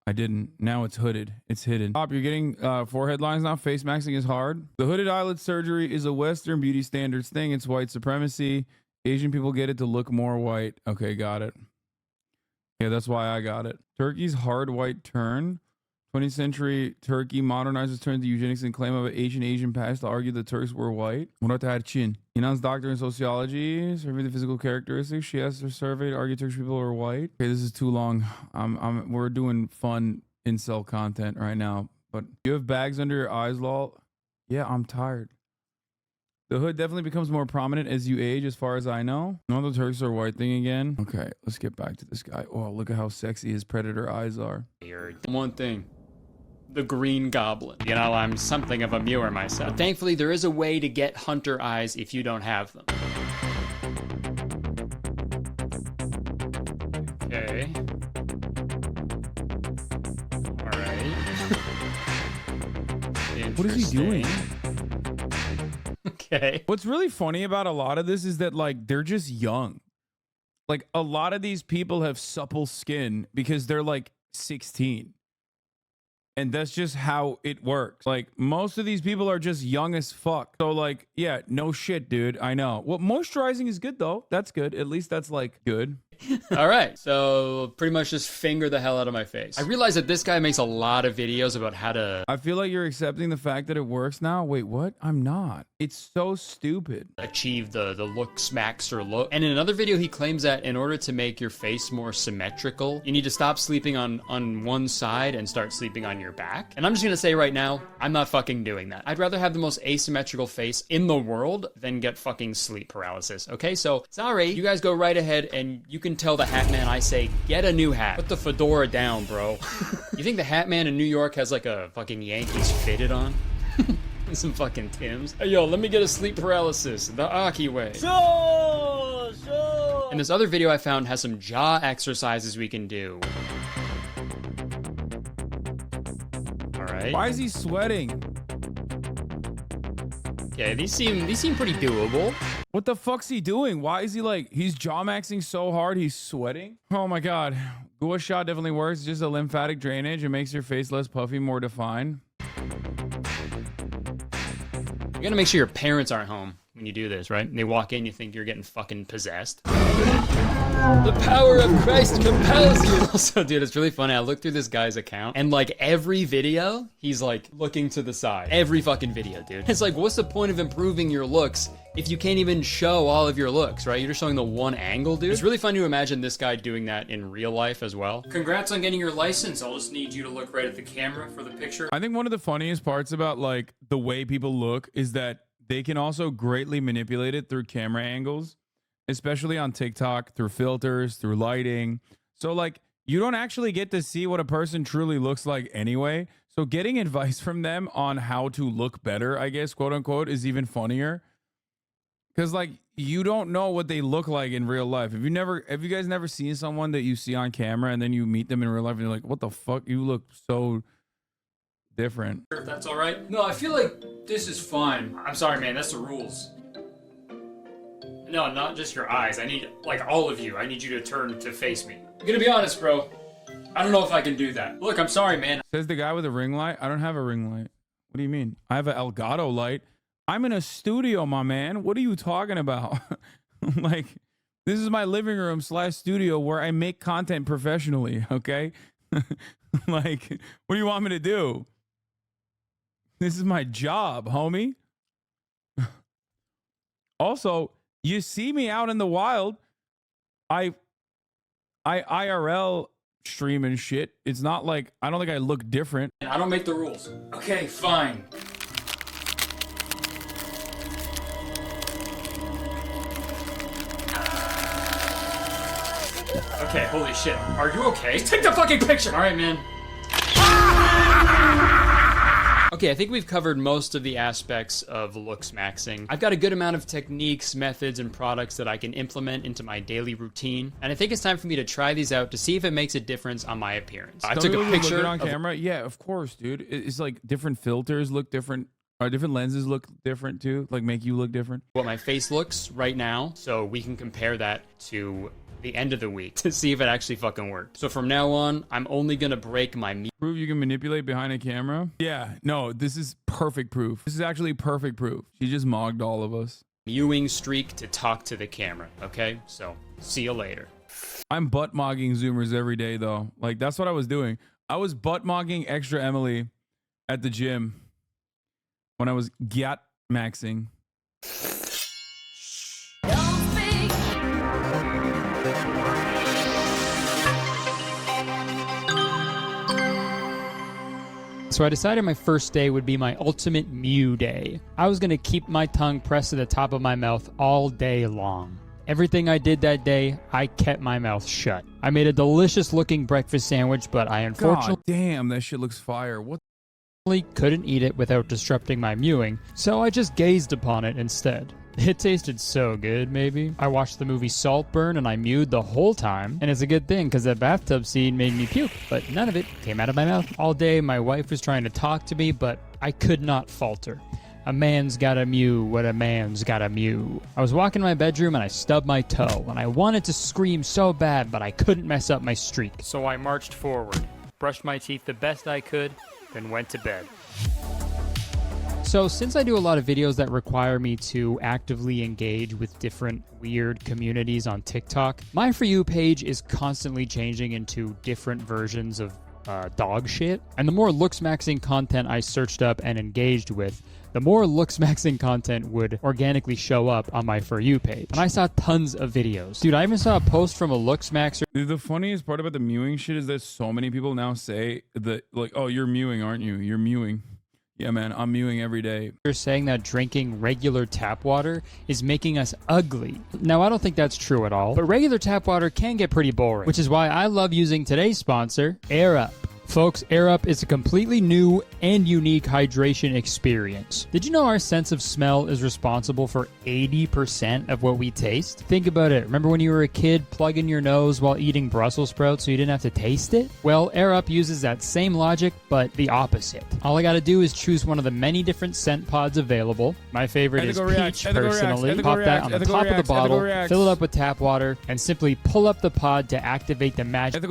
I didn't. Now it's hooded. It's hidden. Stop. You're getting forehead lines now. Face maxing is hard. The hooded eyelid surgery is a Western beauty standards thing. It's white supremacy. Asian people get it to look more white. Okay, got it. Yeah, that's why I got it. Turkey's hard white turn. 20th century Turkey modernizers turned to eugenics and claim of an Asian past to argue the Turks were white. Murat Erçin, Inan's doctor in sociology, surveyed the physical characteristics. She asked her survey to argue Turkish people were white. Okay, this is too long. We're doing fun incel content right now. But you have bags under your eyes, lol. Yeah, I'm tired. The hood definitely becomes more prominent as you age, as far as I know. All the Turks are white thing again. Okay, let's get back to this guy. Oh, look at how sexy his predator eyes are. One thing. The Green Goblin. You know, I'm something of a viewer myself. But thankfully, there is a way to get hunter eyes if you don't have them. Okay. All right. What is he doing? Okay. What's really funny about a lot of this is that, like, they're just young. Like, a lot of these people have supple skin because they're, like, 16. And that's just how it works. Like, most of these people are just young as fuck. So, like, yeah, no shit, dude. I know. Well, moisturizing is good, though. That's good. At least that's, like, good. All right, so pretty much just finger the hell out of my face. I realize that this guy makes a lot of videos about how to... I feel like you're accepting the fact that it works now. Wait, what? I'm not. It's so stupid. Achieve the Looksmaxxing look. And in another video, he claims that in order to make your face more symmetrical, you need to stop sleeping on one side and start sleeping on your back. And I'm just gonna say right now, I'm not fucking doing that. I'd rather have the most asymmetrical face in the world than get fucking sleep paralysis, okay? So, sorry, you guys go right ahead and you can tell the hat man I say, get a new hat. Put the fedora down, bro. You think the hat man in New York has like a fucking Yankees fitted on? Some fucking Timbs. Hey, yo, let me get a sleep paralysis the Aki way. Sure. And this other video I found has some jaw exercises we can do. All right. Why is he sweating? Okay, these seem pretty doable. What the fuck's he doing? Why is he like, he's jaw maxing so hard he's sweating? Oh my god. Gua Sha definitely works. It's just a lymphatic drainage. It makes your face less puffy, more defined. You gotta make sure your parents aren't home when you do this, right? They walk in, you think you're getting fucking possessed. The power of Christ compels you. Also, dude, it's really funny. I looked through this guy's account, and like every video, he's like looking to the side. Every fucking video, dude. It's like, what's the point of improving your looks if you can't even show all of your looks, right? You're just showing the one angle, dude. It's really fun to imagine this guy doing that in real life as well. Congrats on getting your license. I'll just need you to look right at the camera for the picture. I think one of the funniest parts about like the way people look is that they can also greatly manipulate it through camera angles, especially on TikTok, through filters, through lighting. So like you don't actually get to see what a person truly looks like anyway. So getting advice from them on how to look better, I guess, quote unquote, is even funnier. Because like you don't know what they look like in real life. Have you guys never seen someone that you see on camera and then you meet them in real life and you're like, what the fuck? You look so different. If that's all right. No, I feel like this is fine. I'm sorry, man. That's the rules. No, not just your eyes. I need, like, all of you. I need you to turn to face me. I'm gonna be honest, bro. I don't know if I can do that. Look, I'm sorry, man. Says the guy with a ring light. I don't have a ring light. What do you mean? I have an Elgato light. I'm in a studio, my man. What are you talking about? Like, this is my living room / studio where I make content professionally, okay? Like, what do you want me to do? This is my job, homie. Also, you see me out in the wild. I IRL stream and shit. It's not like, I don't think I look different. I don't make the rules. Okay, fine. Okay, holy shit. Are you okay? Take the fucking picture! Alright, man. Okay, I think we've covered most of the aspects of Looksmaxxing. I've got a good amount of techniques, methods, and products that I can implement into my daily routine, and I think it's time for me to try these out to see if it makes a difference on my appearance. I took a picture on camera. Yeah, of course, dude. It's like different filters look different, or different lenses look different too, like make you look different. What my face looks right now, so we can compare that to the end of the week to see if it actually fucking worked. So from now on, I'm only gonna break my proof you can manipulate behind a camera. Yeah, no, this is perfect proof. This is actually perfect proof. She just mogged all of us. mewing streak to talk to the camera. Okay, so see you later. I'm butt mogging Zoomers every day though. Like that's what I was doing. I was butt mogging Extra Emily at the gym when I was gat maxing. So I decided my first day would be my ultimate mew day. I was going to keep my tongue pressed to the top of my mouth all day long. Everything I did that day, I kept my mouth shut. I made a delicious looking breakfast sandwich, but I unfortunately God damn, that shit looks fire. What? Couldn't eat it without disrupting my mewing, so I just gazed upon it instead. It tasted so good, maybe. I watched the movie Saltburn and I mewed the whole time, and it's a good thing because that bathtub scene made me puke, but none of it came out of my mouth. All day my wife was trying to talk to me, but I could not falter. A man's gotta mew what a man's gotta mew. I was walking in my bedroom and I stubbed my toe, and I wanted to scream so bad, but I couldn't mess up my streak. So I marched forward, brushed my teeth the best I could, then went to bed. So since I do a lot of videos that require me to actively engage with different weird communities on TikTok, my For You page is constantly changing into different versions of dog shit. And the more Looksmaxxing content I searched up and engaged with, the more Looksmaxxing content would organically show up on my For You page. And I saw tons of videos. Dude, I even saw a post from a Looksmaxxer. The funniest part about the mewing shit is that so many people now say that, like, oh, you're mewing, aren't you? You're mewing. Yeah, man, I'm mewing every day. You're saying that drinking regular tap water is making us ugly. Now, I don't think that's true at all, but regular tap water can get pretty boring, which is why I love using today's sponsor, Air Up. Folks, Air Up is a completely new and unique hydration experience. Did you know our sense of smell is responsible for 80% of what we taste? Think about it. Remember when you were a kid plugging your nose while eating Brussels sprouts so you didn't have to taste it? Well, Air Up uses that same logic, but the opposite. All I gotta do is choose one of the many different scent pods available. My favorite is peach, personally. Pop that on the top of the bottle, fill it up with tap water, and simply pull up the pod to activate the magic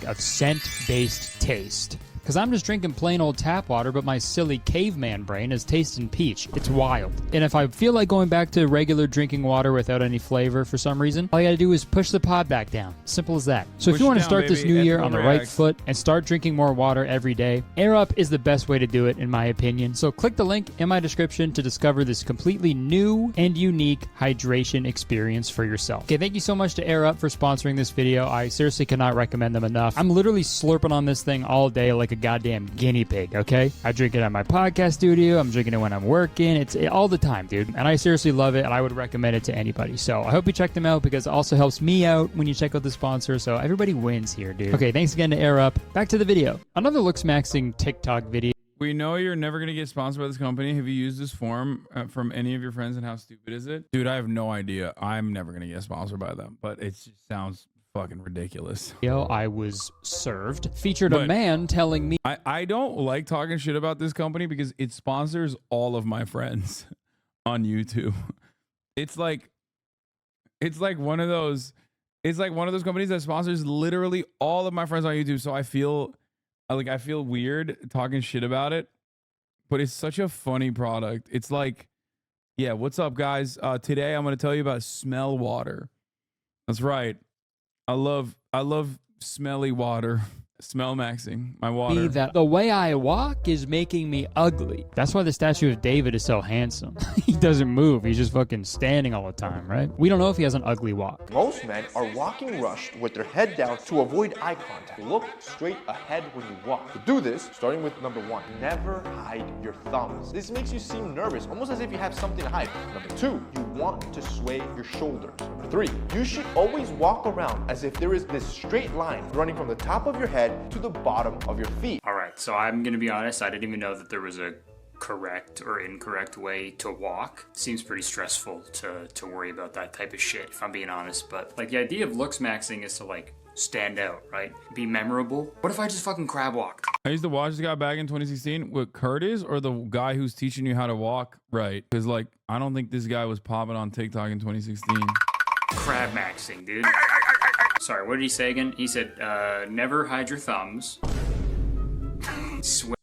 of scent-based taste. Because I'm just drinking plain old tap water, but my silly caveman brain is tasting peach. It's wild. And if I feel like going back to regular drinking water without any flavor for some reason, all you gotta do is push the pod back down. Simple as that. So if you want to start this new year on the right foot and start drinking more water every day, Air Up is the best way to do it, in my opinion. So click the link in my description to discover this completely new and unique hydration experience for yourself. Okay, thank you so much to Air Up for sponsoring this video. I seriously cannot recommend them enough. I'm literally slurping on this thing all day like a goddamn guinea pig, okay? I drink it at my podcast studio. I'm drinking it when I'm working. It's all the time, dude. And I seriously love it, and I would recommend it to anybody. So I hope you check them out because it also helps me out when you check out the sponsor. So everybody wins here, dude. Okay, thanks again to Air Up. Back to the video. Another Looksmaxxing TikTok video. We know you're never going to get sponsored by this company. Have you used this form from any of your friends, and how stupid is it? Dude, I have no idea. I'm never going to get sponsored by them, but it just sounds fucking ridiculous. I was served featured a man telling me I don't like talking shit about this company because it sponsors all of my friends on YouTube. It's like one of those companies that sponsors literally all of my friends on YouTube. So I feel weird talking shit about it, but it's such a funny product. It's like, yeah, what's up guys? Today I'm going to tell you about smell water. That's right. I love smelly water. Smell-maxing my water. That the way I walk is making me ugly. That's why the statue of David is so handsome. He doesn't move. He's just fucking standing all the time, right? We don't know if he has an ugly walk. Most men are walking rushed with their head down to avoid eye contact. Look straight ahead when you walk. To do this, starting with number 1, never hide your thumbs. This makes you seem nervous, almost as if you have something to hide. Number 2, you want to sway your shoulders. Number 3, you should always walk around as if there is this straight line running from the top of your head to the bottom of your feet. All right, so I'm gonna be honest, I didn't even know that there was a correct or incorrect way to walk. It seems pretty stressful to worry about that type of shit, if I'm being honest. But like the idea of Looksmaxxing is to like stand out, right? Be memorable. What if I just fucking crab walked? I used to watch this guy back in 2016 with Kurtis, or the guy who's teaching you how to walk right. Because like, I don't think this guy was popping on TikTok in 2016. Crab maxing, dude. Sorry, what did he say again? He said, never hide your thumbs.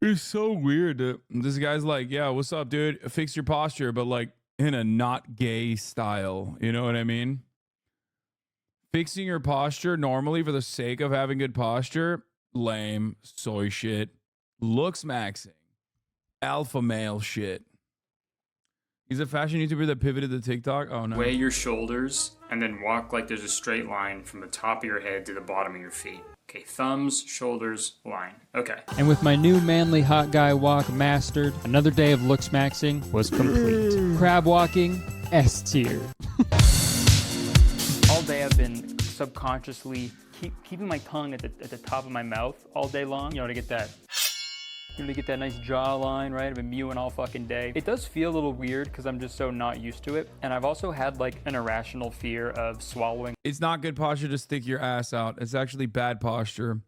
It's so weird. This guy's like, yeah, what's up, dude? Fix your posture, but like in a not gay style. You know what I mean? Fixing your posture normally for the sake of having good posture, lame, soy shit. Looksmaxxing, alpha male shit. He's a fashion YouTuber that pivoted to TikTok. Oh no. Weigh your shoulders and then walk like there's a straight line from the top of your head to the bottom of your feet. Okay, thumbs, shoulders, line. Okay. And with my new manly hot guy walk mastered, another day of Looksmaxxing was complete. Crab walking, S tier. All day I've been subconsciously keeping my tongue at the top of my mouth all day long, you know, to get that nice jawline, right? I've been mewing all fucking day. It does feel a little weird because I'm just so not used to it. And I've also had like an irrational fear of swallowing. It's not good posture to stick your ass out. It's actually bad posture.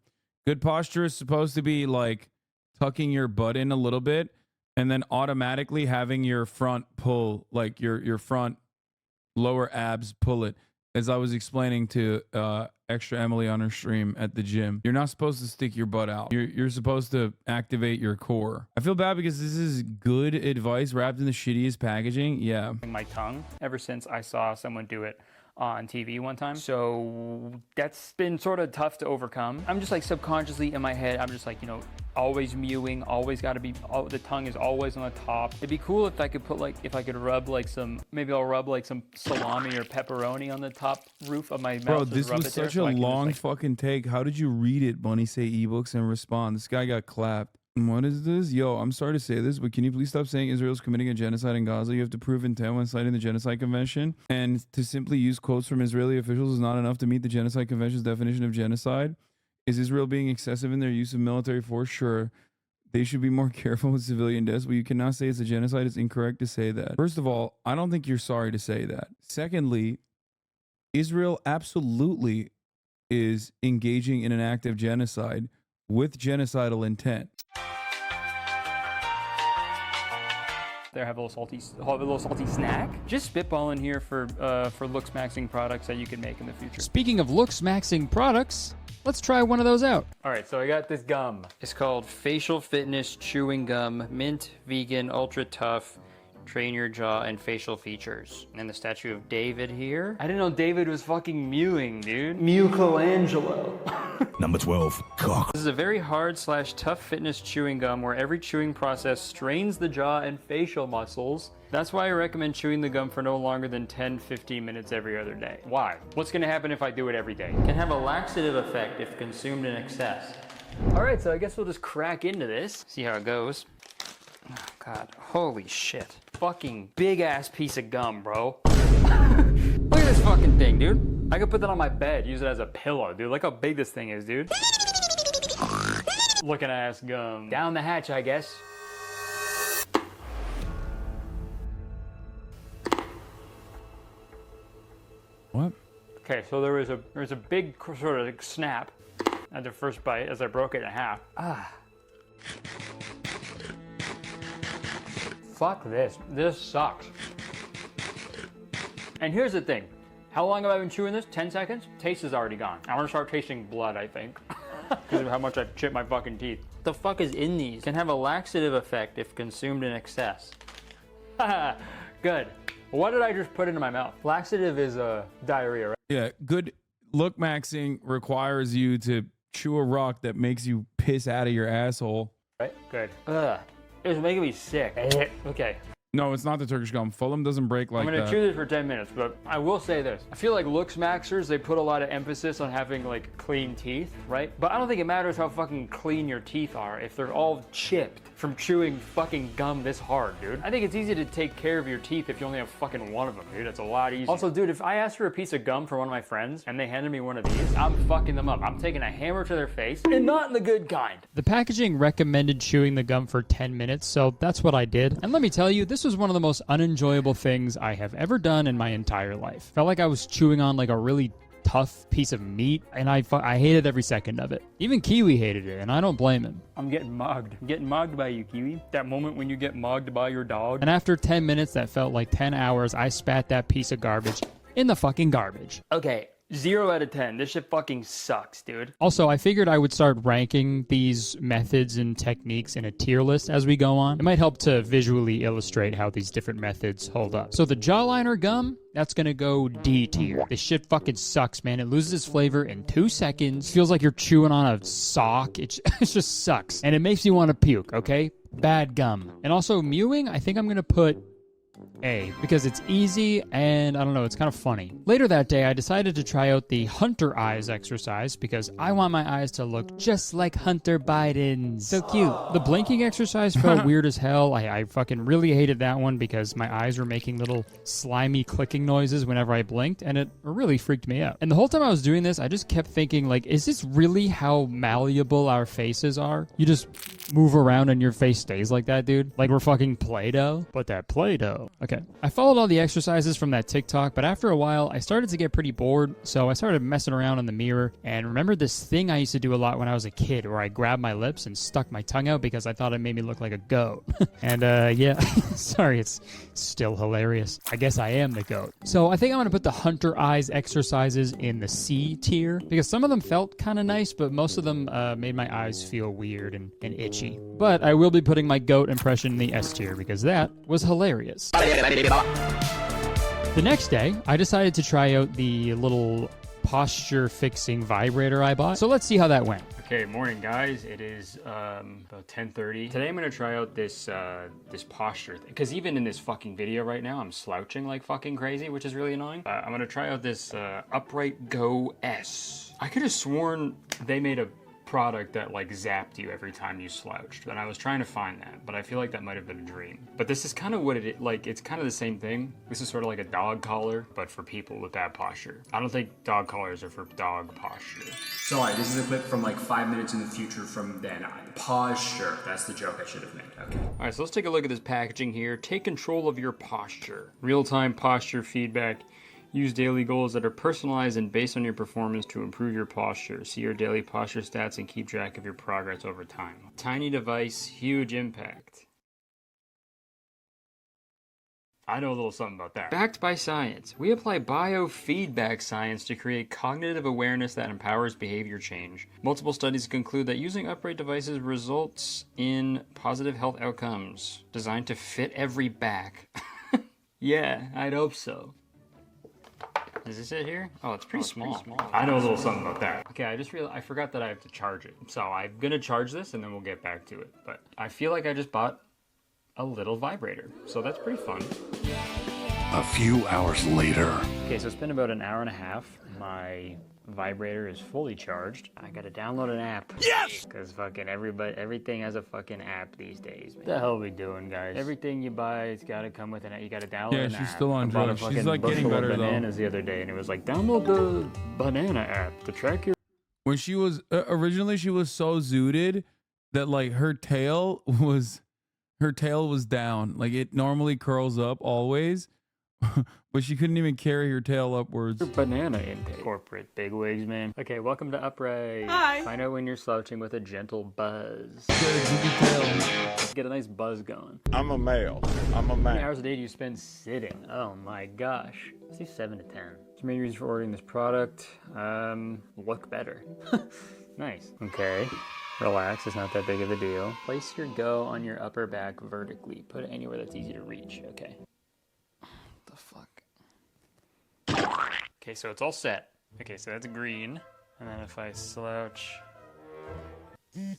Good posture is supposed to be like tucking your butt in a little bit and then automatically having your front pull, like your front lower abs pull it. As I was explaining to Extra Emily on her stream at the gym, you're not supposed to stick your butt out. You're supposed to activate your core. I feel bad because this is good advice wrapped in the shittiest packaging. Yeah. My tongue ever since I saw someone do it on TV one time. So that's been sort of tough to overcome. I'm just like subconsciously in my head, I'm just like, you know, always mewing, always got to be, the tongue is always on the top. It'd be cool if I could put like, if I could rub like some, maybe I'll rub like some salami or pepperoni on the top roof of my mouth. Bro, this was such a long fucking take. How did you read it, Bunny Say Ebooks, and respond? This guy got clapped. What is this? Yo, I'm sorry to say this, but can you please stop saying Israel's committing a genocide in Gaza? You have to prove intent when citing the Genocide Convention. And to simply use quotes from Israeli officials is not enough to meet the Genocide Convention's definition of genocide. Is Israel being excessive in their use of military force? Sure. They should be more careful with civilian deaths, but you cannot say it's a genocide. It's incorrect to say that. First of all, I don't think you're sorry to say that. Secondly, Israel absolutely is engaging in an act of genocide with genocidal intent. There, have a little salty snack. Just spitballing here for Looksmaxxing products that you can make in the future. Speaking of Looksmaxxing products, let's try one of those out. All right, so I got this gum. It's called Facial Fitness Chewing Gum, mint, vegan, ultra tough, train your jaw and facial features. And the statue of David here. I didn't know David was fucking mewing, dude. Michelangelo. Number 12, cock. This is a very hard / tough fitness chewing gum where every chewing process strains the jaw and facial muscles. That's why I recommend chewing the gum for no longer than 10-15 minutes every other day. Why? What's gonna happen if I do it every day? It can have a laxative effect if consumed in excess. All right, so I guess we'll just crack into this, see how it goes. Oh God, holy shit. Fucking big ass piece of gum, bro. Look at this fucking thing, dude. I could put that on my bed, use it as a pillow, dude. Look how big this thing is, dude. Looking ass gum. Down the hatch, I guess. What? Okay, so there was a big sort of snap at the first bite as I broke it in half. Ah. Fuck this. This sucks. And here's the thing. How long have I been chewing this? 10 seconds? Taste is already gone. I want to start tasting blood, I think. Because of how much I've chipped my fucking teeth. The fuck is in these? Can have a laxative effect if consumed in excess. Haha, good. What did I just put into my mouth? Laxative is diarrhea, right? Yeah, good Lookmaxxing requires you to chew a rock that makes you piss out of your asshole. Right? Good. Ugh. It was making me sick. Okay. No, it's not the Turkish gum. Fulham doesn't break like that. I'm gonna chew this for 10 minutes, but I will say this. I feel like Looksmaxxers, they put a lot of emphasis on having like clean teeth, right? But I don't think it matters how fucking clean your teeth are if they're all chipped from chewing fucking gum this hard, dude. I think it's easy to take care of your teeth if you only have fucking one of them, dude. It's a lot easier. Also, dude, if I asked for a piece of gum from one of my friends and they handed me one of these, I'm fucking them up. I'm taking a hammer to their face, and not in the good kind. The packaging recommended chewing the gum for 10 minutes, so that's what I did. And let me tell you, this was one of the most unenjoyable things I have ever done in my entire life. Felt like I was chewing on like a really tough piece of meat, and I hated every second of it. Even Kiwi hated it, and I don't blame him. I'm getting mugged. I'm getting mugged by you, Kiwi. That moment when you get mugged by your dog. And after 10 minutes that felt like 10 hours, I spat that piece of garbage in the fucking garbage. Okay. 0 out of 10. This shit fucking sucks, dude. Also, I figured I would start ranking these methods and techniques in a tier list as we go on. It might help to visually illustrate how these different methods hold up. So the jawliner gum, that's gonna go D tier. This shit fucking sucks, man. It loses its flavor in 2 seconds. Feels like you're chewing on a sock. It just sucks. And it makes you want to puke, okay? Bad gum. And also mewing, I think I'm gonna put A, because it's easy and I don't know, it's kind of funny. Later that day, I decided to try out the Hunter Eyes exercise because I want my eyes to look just like Hunter Biden's. So cute. The blinking exercise felt weird as hell. I fucking really hated that one because my eyes were making little slimy clicking noises whenever I blinked, and it really freaked me out. And the whole time I was doing this, I just kept thinking, like, is this really how malleable our faces are? You just move around and your face stays like that, dude? Like we're fucking Play-Doh? But that Play-Doh. Okay. I followed all the exercises from that TikTok, but after a while, I started to get pretty bored, so I started messing around in the mirror and remembered this thing I used to do a lot when I was a kid where I grabbed my lips and stuck my tongue out because I thought it made me look like a goat. And yeah, sorry, it's still hilarious. I guess I am the goat. So I think I'm gonna put the Hunter Eyes exercises in the C tier because some of them felt kind of nice, but most of them made my eyes feel weird and itchy. But I will be putting my goat impression in the S tier because that was hilarious. The next day, I decided to try out the little posture fixing vibrator I bought. So let's see how that went. Okay, morning guys. It is about 10:30. Today I'm gonna try out this this posture thing. Because even in this fucking video right now, I'm slouching like fucking crazy, which is really annoying. I'm gonna try out this Upright Go S. I could have sworn they made a product that like zapped you every time you slouched, and I was trying to find that, but I feel like that might have been a dream. But this is kind of what it is, like it's kind of the same thing. This is sort of like a dog collar, but for people with bad posture. I don't think dog collars are for dog posture. So alright, this is a clip from like 5 minutes in the future from then. Posture, that's the joke I should have made. Okay. Alright, so let's take a look at this packaging here. Take control of your posture. Real-time posture feedback. Use daily goals that are personalized and based on your performance to improve your posture. See your daily posture stats and keep track of your progress over time. Tiny device, huge impact. I know a little something about that. Backed by science. We apply biofeedback science to create cognitive awareness that empowers behavior change. Multiple studies conclude that using upright devices results in positive health outcomes. Designed to fit every back. Yeah, I'd hope so. Is this it here? Oh, it's pretty small. I know a little something about that. Okay, I just realized I forgot that I have to charge it. So I'm gonna charge this and then we'll get back to it. But I feel like I just bought a little vibrator. So that's pretty fun. A few hours later. Okay, so it's been about an hour and a half. My vibrator is fully charged. I gotta download an app. Yes! Because fucking everything has a fucking app these days, man. What the hell are we doing, guys? Everything you buy, it's gotta come with an app. You gotta download an app. Yeah, she's still on I bought drugs. a She's fucking like getting bushel of better though. bananas the other day, and it was like, download the banana app to track your. When she was originally, she was so zooted that like her tail was down. Like it normally curls up always, but she couldn't even carry her tail upwards. Banana intake. Corporate bigwigs, man. Okay, welcome to Upright. Hi. Find out when you're slouching with a gentle buzz. Get a droopy tail. Let's get a nice buzz going. I'm a male. I'm a How many man. hours a day do you spend sitting? Oh my gosh. Let's do 7 to 10. So main reason for ordering this product, look better. Nice. Okay. Relax, it's not that big of a deal. Place your go on your upper back vertically. Put it anywhere that's easy to reach. Okay. What the fuck? Okay, so it's all set. Okay, so that's green. And then if I slouch...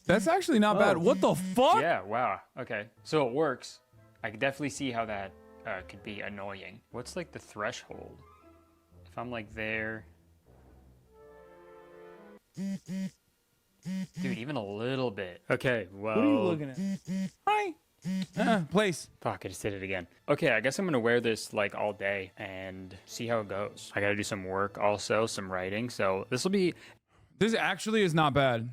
That's actually not bad. What the fuck? Yeah, wow. Okay, so it works. I can definitely see how that could be annoying. What's like the threshold? If I'm like there... Dude, even a little bit. Okay, well... What are you looking at? Hi. Place. Fuck, I just did it again. Okay, I guess I'm gonna wear this like all day and see how it goes. I gotta do some work also, some writing, so this will be... This actually is not bad.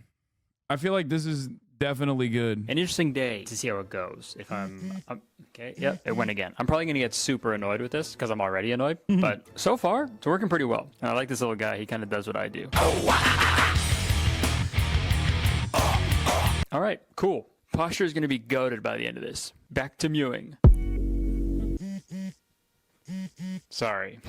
I feel like this is definitely good. An interesting day to see how it goes. If I'm okay, yep, it went again. I'm probably gonna get super annoyed with this because I'm already annoyed, but so far, it's working pretty well. And I like this little guy, he kind of does what I do. All right, cool. Posture is going to be goated by the end of this. Back to mewing. Sorry.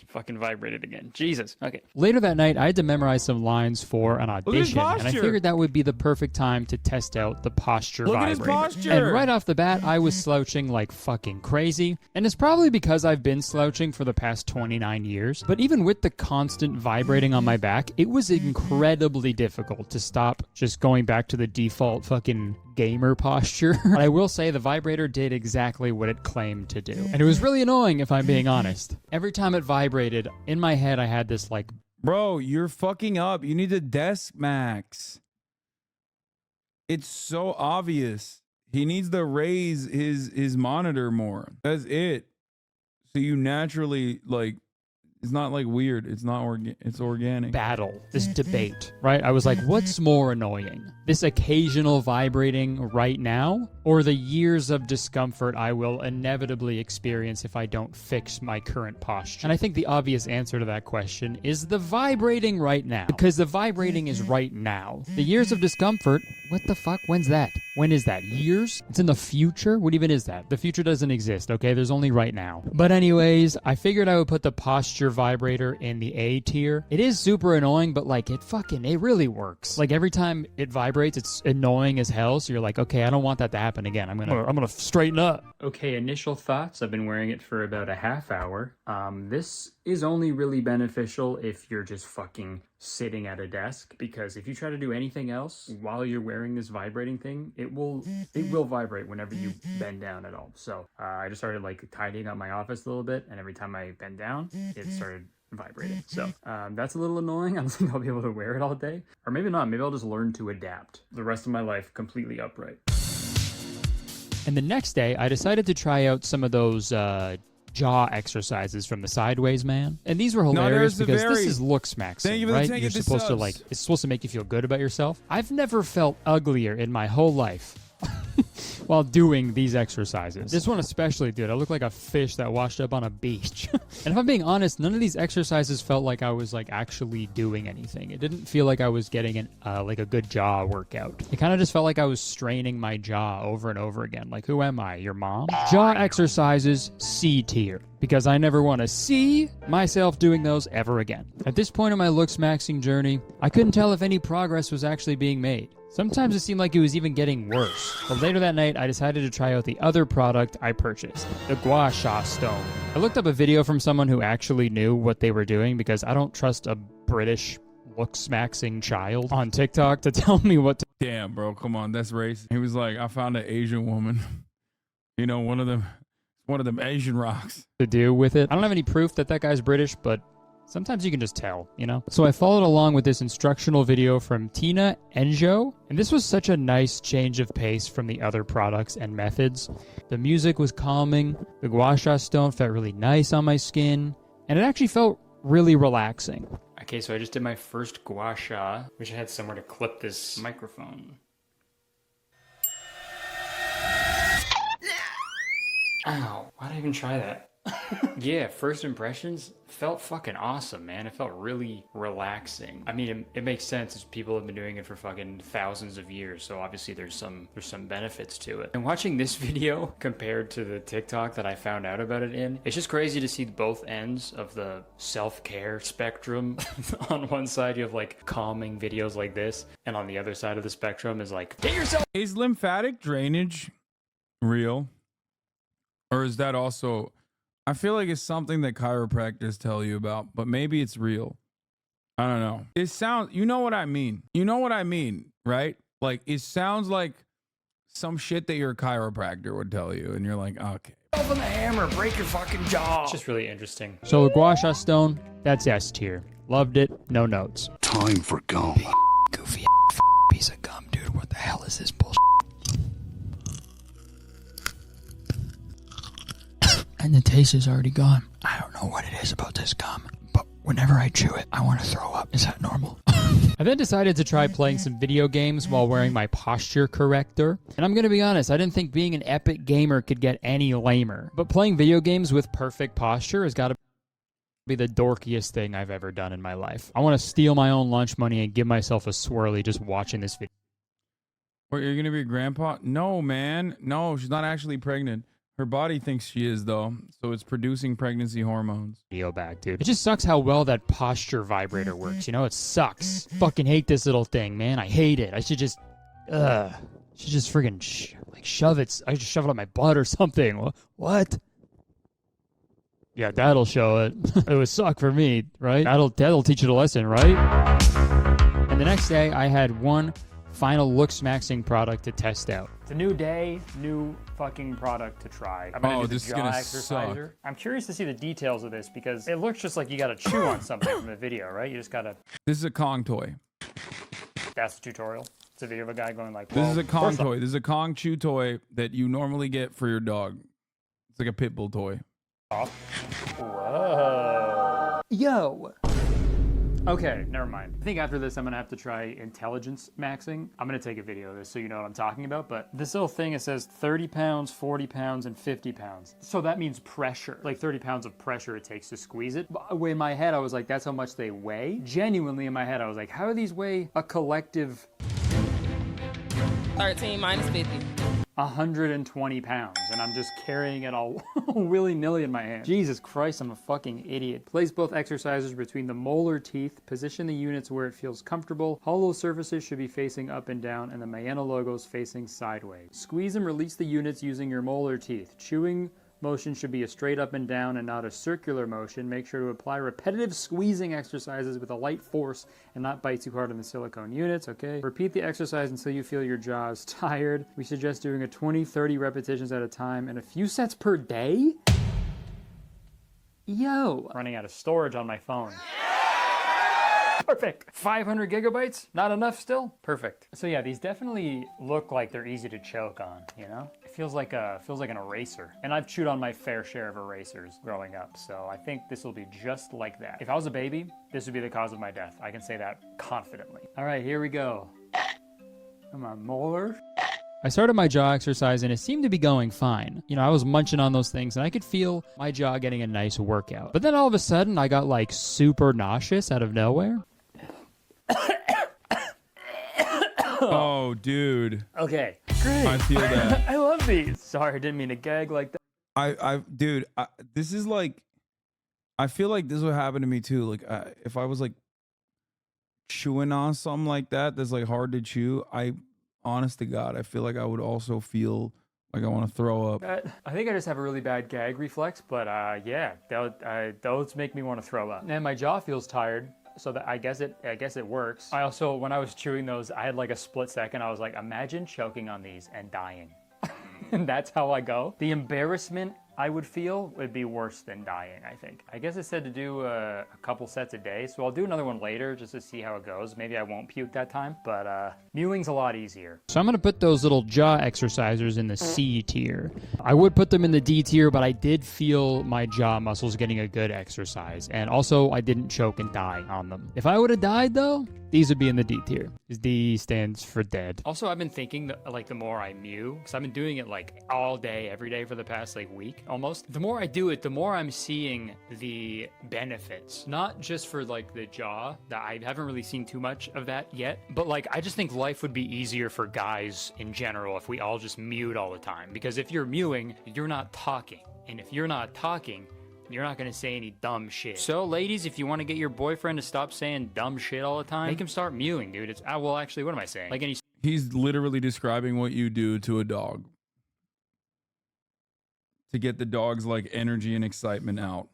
Fucking vibrated again. Jesus. Okay. Later that night, I had to memorize some lines for an audition, and I figured that would be the perfect time to test out the posture vibrator. And right off the bat, I was slouching like fucking crazy, and it's probably because I've been slouching for the past 29 years, but even with the constant vibrating on my back, it was incredibly difficult to stop just going back to the default fucking gamer posture. But I will say the vibrator did exactly what it claimed to do, and it was really annoying if I'm being honest. Every time it vibrated, in my head I had this like, bro, you're fucking up. You need a desk max. It's so obvious. He needs to raise his monitor more. That's it. So you naturally like, it's not like weird. It's not it's organic. Battle, this debate, right? I was like, what's more annoying? This occasional vibrating right now, or the years of discomfort I will inevitably experience if I don't fix my current posture? And I think the obvious answer to that question is the vibrating right now, because the vibrating is right now. The years of discomfort, what the fuck? When's that? When is that? Years? It's in the future? What even is that? The future doesn't exist, okay? There's only right now. But anyways, I figured I would put the posture vibrator in the A tier. It is super annoying, but like it really works. Like every time it vibrates, it's annoying as hell. So you're like, okay, I don't want that to happen again. I'm gonna straighten up. Okay, initial thoughts. I've been wearing it for about a half hour. This is only really beneficial if you're just fucking sitting at a desk, because if you try to do anything else while you're wearing this vibrating thing, it will vibrate whenever you bend down at all. So I just started like tidying up my office a little bit, and every time I bend down, it started vibrating. So that's a little annoying. I don't think I'll be able to wear it all day. Or maybe not. Maybe I'll just learn to adapt the rest of my life completely upright. And the next day, I decided to try out some of those jaw exercises from the Sideways Man. And these were hilarious because this is Looksmaxxing, right? You're supposed to like, it's supposed to make you feel good about yourself. I've never felt uglier in my whole life while doing these exercises. This one especially, dude, I look like a fish that washed up on a beach. And if I'm being honest, none of these exercises felt like I was like actually doing anything. It didn't feel like I was getting like a good jaw workout. It kind of just felt like I was straining my jaw over and over again. Like, who am I? Your mom? Jaw exercises, C tier. Because I never want to see myself doing those ever again. At this point in my Looksmaxxing journey, I couldn't tell if any progress was actually being made. Sometimes it seemed like it was even getting worse. But later that night, I decided to try out the other product I purchased, the Gua Sha Stone. I looked up a video from someone who actually knew what they were doing because I don't trust a British Looksmaxxing child on TikTok to tell me what to... Damn, bro, come on, that's racist. He was like, I found an Asian woman. You know, one of them Asian rocks. To do with it. I don't have any proof that that guy's British, but sometimes you can just tell, you know? So I followed along with this instructional video from Tina Enjo, and this was such a nice change of pace from the other products and methods. The music was calming, the Gua Sha Stone felt really nice on my skin, and it actually felt really relaxing. Okay, so I just did my first Gua Sha. Wish I had somewhere to clip this microphone. Ow, why'd I even try that? Yeah, first impressions felt fucking awesome, man. It felt really relaxing. I mean, it makes sense as people have been doing it for fucking thousands of years, so obviously there's some benefits to it. And watching this video compared to the TikTok that I found out about it in, it's just crazy to see both ends of the self-care spectrum. On one side you have like calming videos like this, and on the other side of the spectrum is like, get yourself. Is lymphatic drainage real? Or is that also, I feel like it's something that chiropractors tell you about, but maybe it's real. I don't know. It sounds, you know what I mean? You know what I mean, right? Like, it sounds like some shit that your chiropractor would tell you, and you're like, okay. Open the hammer, break your fucking jaw. It's just really interesting. So the Gua Sha Stone, that's S tier. Loved it, no notes. Time for gum. Goofy piece of gum, dude. What the hell is this bullshit? And the taste is already gone. I don't know what it is about this gum, but whenever I chew it, I want to throw up. Is that normal? I then decided to try playing some video games while wearing my posture corrector. And I'm going to be honest, I didn't think being an epic gamer could get any lamer. But playing video games with perfect posture has got to be the dorkiest thing I've ever done in my life. I want to steal my own lunch money and give myself a swirly just watching this video. What, you're going to be a grandpa? No, man. No, she's not actually pregnant. Her body thinks she is, though, so it's producing pregnancy hormones. Video back, dude. It just sucks how well that posture vibrator works, you know? It sucks. Fucking hate this little thing, man. I hate it. I should just, should just friggin' shove it. I should shove it on my butt or something. What? Yeah, that'll show it. It would suck for me, right? That'll teach you the lesson, right? And the next day, I had one final Looksmaxxing product to test out. It's a new day, new fucking product to try. I'm gonna do this the is jaw gonna exerciser. suck. I'm curious to see the details of this because it looks just like you gotta chew on something from the video, right? You just gotta... This is a Kong toy. That's the tutorial. It's a video of a guy going like, This is a Kong toy. This is a Kong chew toy that you normally get for your dog. It's like a pit bull toy. Whoa. Yo. Okay, never mind. I think after this, I'm gonna have to try intelligence maxing. I'm gonna take a video of this so you know what I'm talking about, but this little thing, it says 30 pounds, 40 pounds, and 50 pounds. So that means pressure, like 30 pounds of pressure it takes to squeeze it. But in my head, I was like, that's how much they weigh. Genuinely in my head, I was like, how do these weigh a collective 13 minus 50. 120 pounds, and I'm just carrying it all willy-nilly in my hand. Jesus Christ, I'm a fucking idiot. Place both exercises between the molar teeth. Position the units where it feels comfortable. Hollow surfaces should be facing up and down, and the Mayena logos facing sideways. Squeeze and release the units using your molar teeth. Chewing motion should be a straight up and down and not a circular motion. Make sure to apply repetitive squeezing exercises with a light force and not bite too hard on the silicone units, okay? Repeat the exercise until you feel your jaw is tired. We suggest doing a 20-30 repetitions at a time and a few sets per day? Yo, running out of storage on my phone. Perfect. 500 gigabytes? Not enough still? Perfect. So yeah, these definitely look like they're easy to choke on, you know? It feels like an eraser. And I've chewed on my fair share of erasers growing up, so I think this will be just like that. If I was a baby, this would be the cause of my death. I can say that confidently. All right, here we go. Come on, molars. I started my jaw exercise and it seemed to be going fine. You know, I was munching on those things and I could feel my jaw getting a nice workout. But then all of a sudden I got like super nauseous out of nowhere. Oh, dude. Okay, great. I feel that. I love these. Sorry, I didn't mean to gag like that. Dude, this is like, I feel like this would happen to me too. Like, if I was like chewing on something like that, that's like hard to chew. Honest to God, I feel like I would also feel like I want to throw up. I think I just have a really bad gag reflex, but yeah, those make me want to throw up. And my jaw feels tired. So that I guess it works. I also, when I was chewing those, I had like a split second. I was like, imagine choking on these and dying. And that's how I go. The embarrassment I would feel would be worse than dying, I think. I guess it said to do a couple sets a day, so I'll do another one later just to see how it goes. Maybe I won't puke that time, but mewing's a lot easier. So I'm gonna put those little jaw exercisers in the C tier. I would put them in the D tier, but I did feel my jaw muscles getting a good exercise, and also I didn't choke and die on them. If I would have died though, these would be in the D tier. D stands for dead. Also, I've been thinking that, like, the more I mew, because I've been doing it like all day, every day for the past like week almost. The more I do it, the more I'm seeing the benefits. Not just for like the jaw, that I haven't really seen too much of that yet, but like I just think life would be easier for guys in general if we all just mewed all the time. Because if you're mewing, you're not talking. And if you're not talking, you're not gonna say any dumb shit. So ladies, if you want to get your boyfriend to stop saying dumb shit all the time, make him start mewing, dude. It's well, actually, what am I saying? Like any. He's literally describing what you do to a dog to get the dog's like energy and excitement out.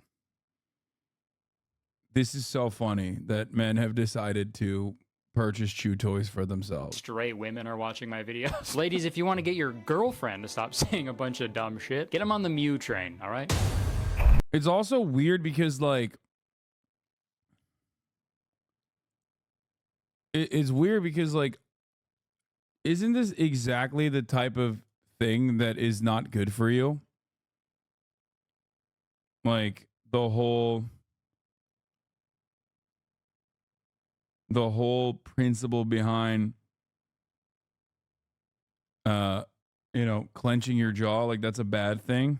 This is so funny that men have decided to purchase chew toys for themselves. Straight women are watching my videos. Ladies, if you want to get your girlfriend to stop saying a bunch of dumb shit, get him on the mew train, all right? It's also weird because, like, it's weird because, like, isn't this exactly the type of thing that is not good for you? Like, the whole principle behind, you know, clenching your jaw, like, that's a bad thing.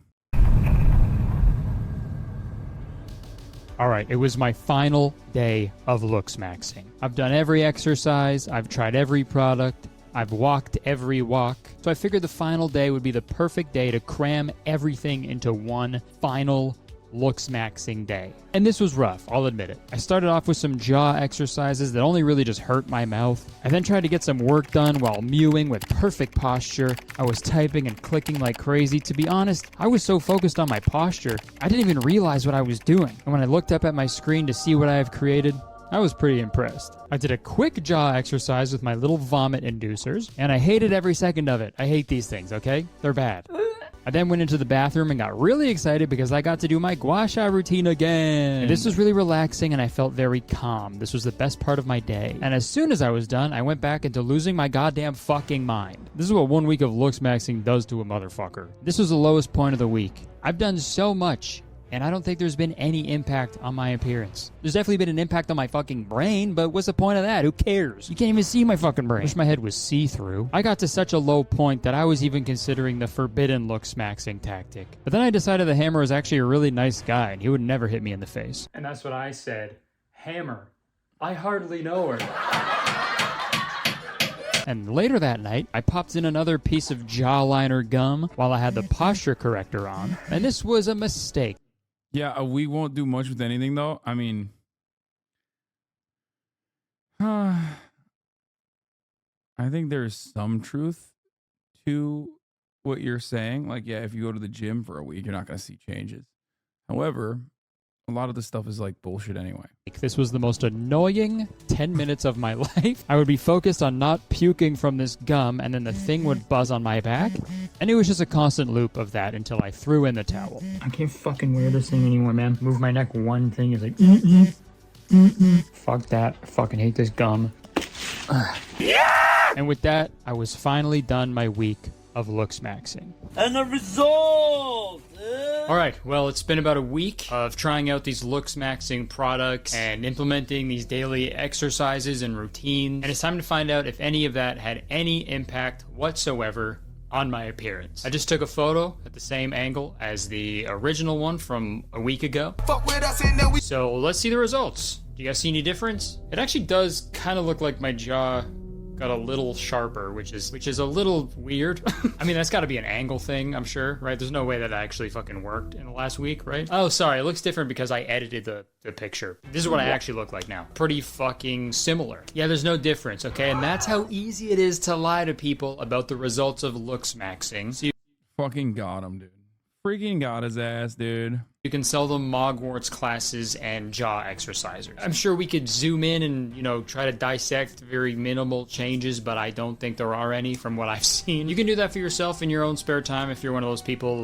All right, it was my final day of Looksmaxxing. I've done every exercise, I've tried every product, I've walked every walk. So I figured the final day would be the perfect day to cram everything into one final Looksmaxxing day. And this was rough, I'll admit it. I started off with some jaw exercises that only really just hurt my mouth. I then tried to get some work done while mewing with perfect posture. I was typing and clicking like crazy. To be honest, I was so focused on my posture, I didn't even realize what I was doing. And when I looked up at my screen to see what I have created, I was pretty impressed. I did a quick jaw exercise with my little vomit inducers, and I hated every second of it. I hate these things, okay? They're bad. I then went into the bathroom and got really excited because I got to do my gua sha routine again. And this was really relaxing and I felt very calm. This was the best part of my day. And as soon as I was done, I went back into losing my goddamn fucking mind. This is what 1 week of Looksmaxxing does to a motherfucker. This was the lowest point of the week. I've done so much, and I don't think there's been any impact on my appearance. There's definitely been an impact on my fucking brain, but what's the point of that? Who cares? You can't even see my fucking brain. I wish my head was see-through. I got to such a low point that I was even considering the forbidden Looksmaxxing tactic. But then I decided the Hammer was actually a really nice guy, and he would never hit me in the face. And that's what I said. Hammer, I hardly know her. And later that night, I popped in another piece of jawliner gum while I had the posture corrector on, and this was a mistake. Yeah, we won't do much with anything, though. I mean, I think there's some truth to what you're saying. Like, yeah, if you go to the gym for a week, you're not going to see changes. However, A lot of this stuff is like bullshit anyway. This was the most annoying 10 minutes of my life. I would be focused on not puking from this gum, and then the thing would buzz on my back. And it was just a constant loop of that until I threw in the towel. I can't fucking wear this thing anymore, man. Move my neck, one thing is like, Fuck that. I fucking hate this gum. And with that, I was finally done my week of Looksmaxxing. And the result! Alright, well, it's been about a week of trying out these Looksmaxxing products and implementing these daily exercises and routines, and it's time to find out if any of that had any impact whatsoever on my appearance. I just took a photo at the same angle as the original one from a week ago. So let's see the results. Do you guys see any difference? It actually does kind of look like my jaw got a little sharper, which is a little weird. I mean, that's got to be an angle thing, I'm sure, right? There's no way that actually fucking worked in the last week, right? Oh, sorry, it looks different because I edited the picture. This is what I actually look like now. Pretty fucking similar. Yeah, there's no difference, okay? And that's how easy it is to lie to people about the results of Looksmaxxing. So Fucking got him, dude. Freaking got his ass, dude. you can sell them Mogwarts classes and jaw exercisers. I'm sure we could zoom in and, you know, try to dissect very minimal changes, but I don't think there are any from what I've seen. You can do that for yourself in your own spare time if you're one of those people,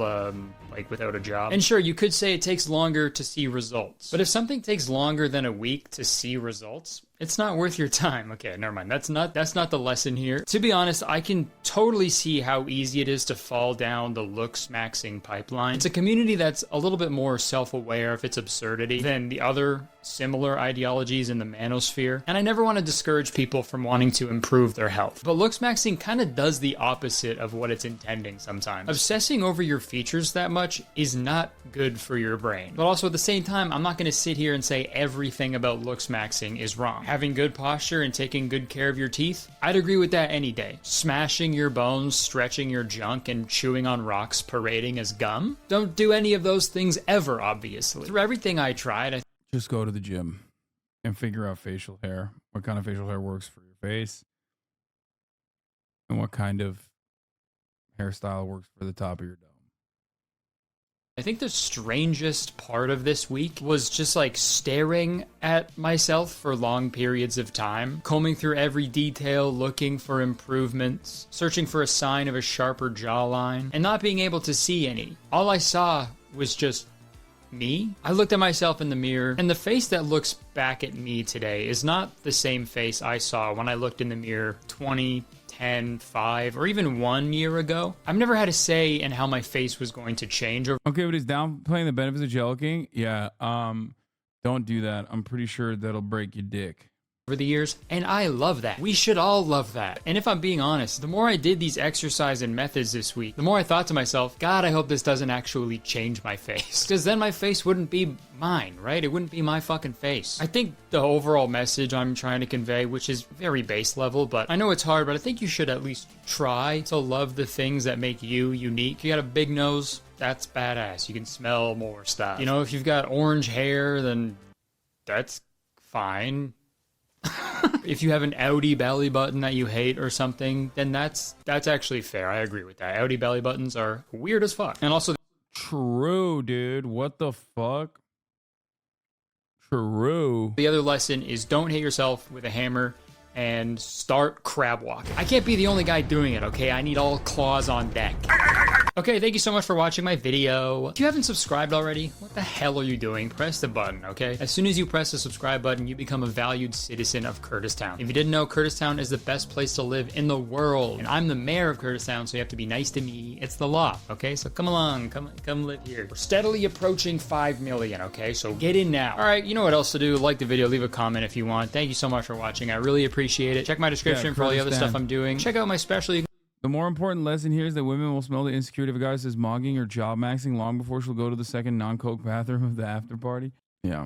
like, without a job. And sure, you could say it takes longer to see results. But if something takes longer than a week to see results, it's not worth your time. Okay, never mind. That's not the lesson here. To be honest, I can totally see how easy it is to fall down the Looksmaxxing pipeline. It's a community that's a little bit more self-aware of its absurdity than the other similar ideologies in the manosphere. And I never want to discourage people from wanting to improve their health. But Looksmaxxing kind of does the opposite of what it's intending sometimes. Obsessing over your features that much is not good for your brain. But also at the same time, I'm not going to sit here and say everything about Looksmaxxing is wrong. Having good posture and taking good care of your teeth, I'd agree with that any day. Smashing your bones, stretching your junk, and chewing on rocks parading as gum? Don't do any of those things ever, obviously. Through everything I tried, just go to the gym and figure out facial hair. What kind of facial hair works for your face? And what kind of hairstyle works for the top of your dome. I think the strangest part of this week was just like staring at myself for long periods of time, combing through every detail, looking for improvements, searching for a sign of a sharper jawline, and not being able to see any. All I saw was just me. I looked at myself in the mirror, and the face that looks back at me today is not the same face I saw when I looked in the mirror 20, 10, 5, or even 1 year ago. I've never had a say in how my face was going to change. Okay, but he's downplaying the benefits of gelatin. Yeah, don't do that. I'm pretty sure that'll break your dick. Over the years, and I love that. We should all love that. And if I'm being honest, the more I did these exercise and methods this week, the more I thought to myself, God, I hope this doesn't actually change my face. Because then my face wouldn't be mine, right? It wouldn't be my fucking face. I think the overall message I'm trying to convey, which is very base level, but I know it's hard, but I think you should at least try to love the things that make you unique. You got a big nose, that's badass. You can smell more stuff. You know, if you've got orange hair, then that's fine. If you have an outie belly button that you hate or something, then that's actually fair. I agree with that. Outie belly buttons are weird as fuck. And also, true, dude. What the fuck? True. The other lesson is don't hit yourself with a hammer and start crab walking. I can't be the only guy doing it, okay? I need all claws on deck. Okay, thank you so much for watching my video. If you haven't subscribed already, what the hell are you doing? Press the button, okay? As soon as you press the subscribe button, you become a valued citizen of Kurtistown. If you didn't know, Kurtistown is the best place to live in the world. And I'm the mayor of Kurtistown, so you have to be nice to me. It's the law, okay? So come along, come live here. We're steadily approaching 5 million, okay? So get in now. All right, you know what else to do. Like the video, leave a comment if you want. Thank you so much for watching. I really appreciate it. Check my description for all the other stuff I'm doing. Check out my special. The more important lesson here is that women will smell the insecurity of a guy who says mogging or job maxing long before she'll go to the second non-coke bathroom of the after party. Yeah.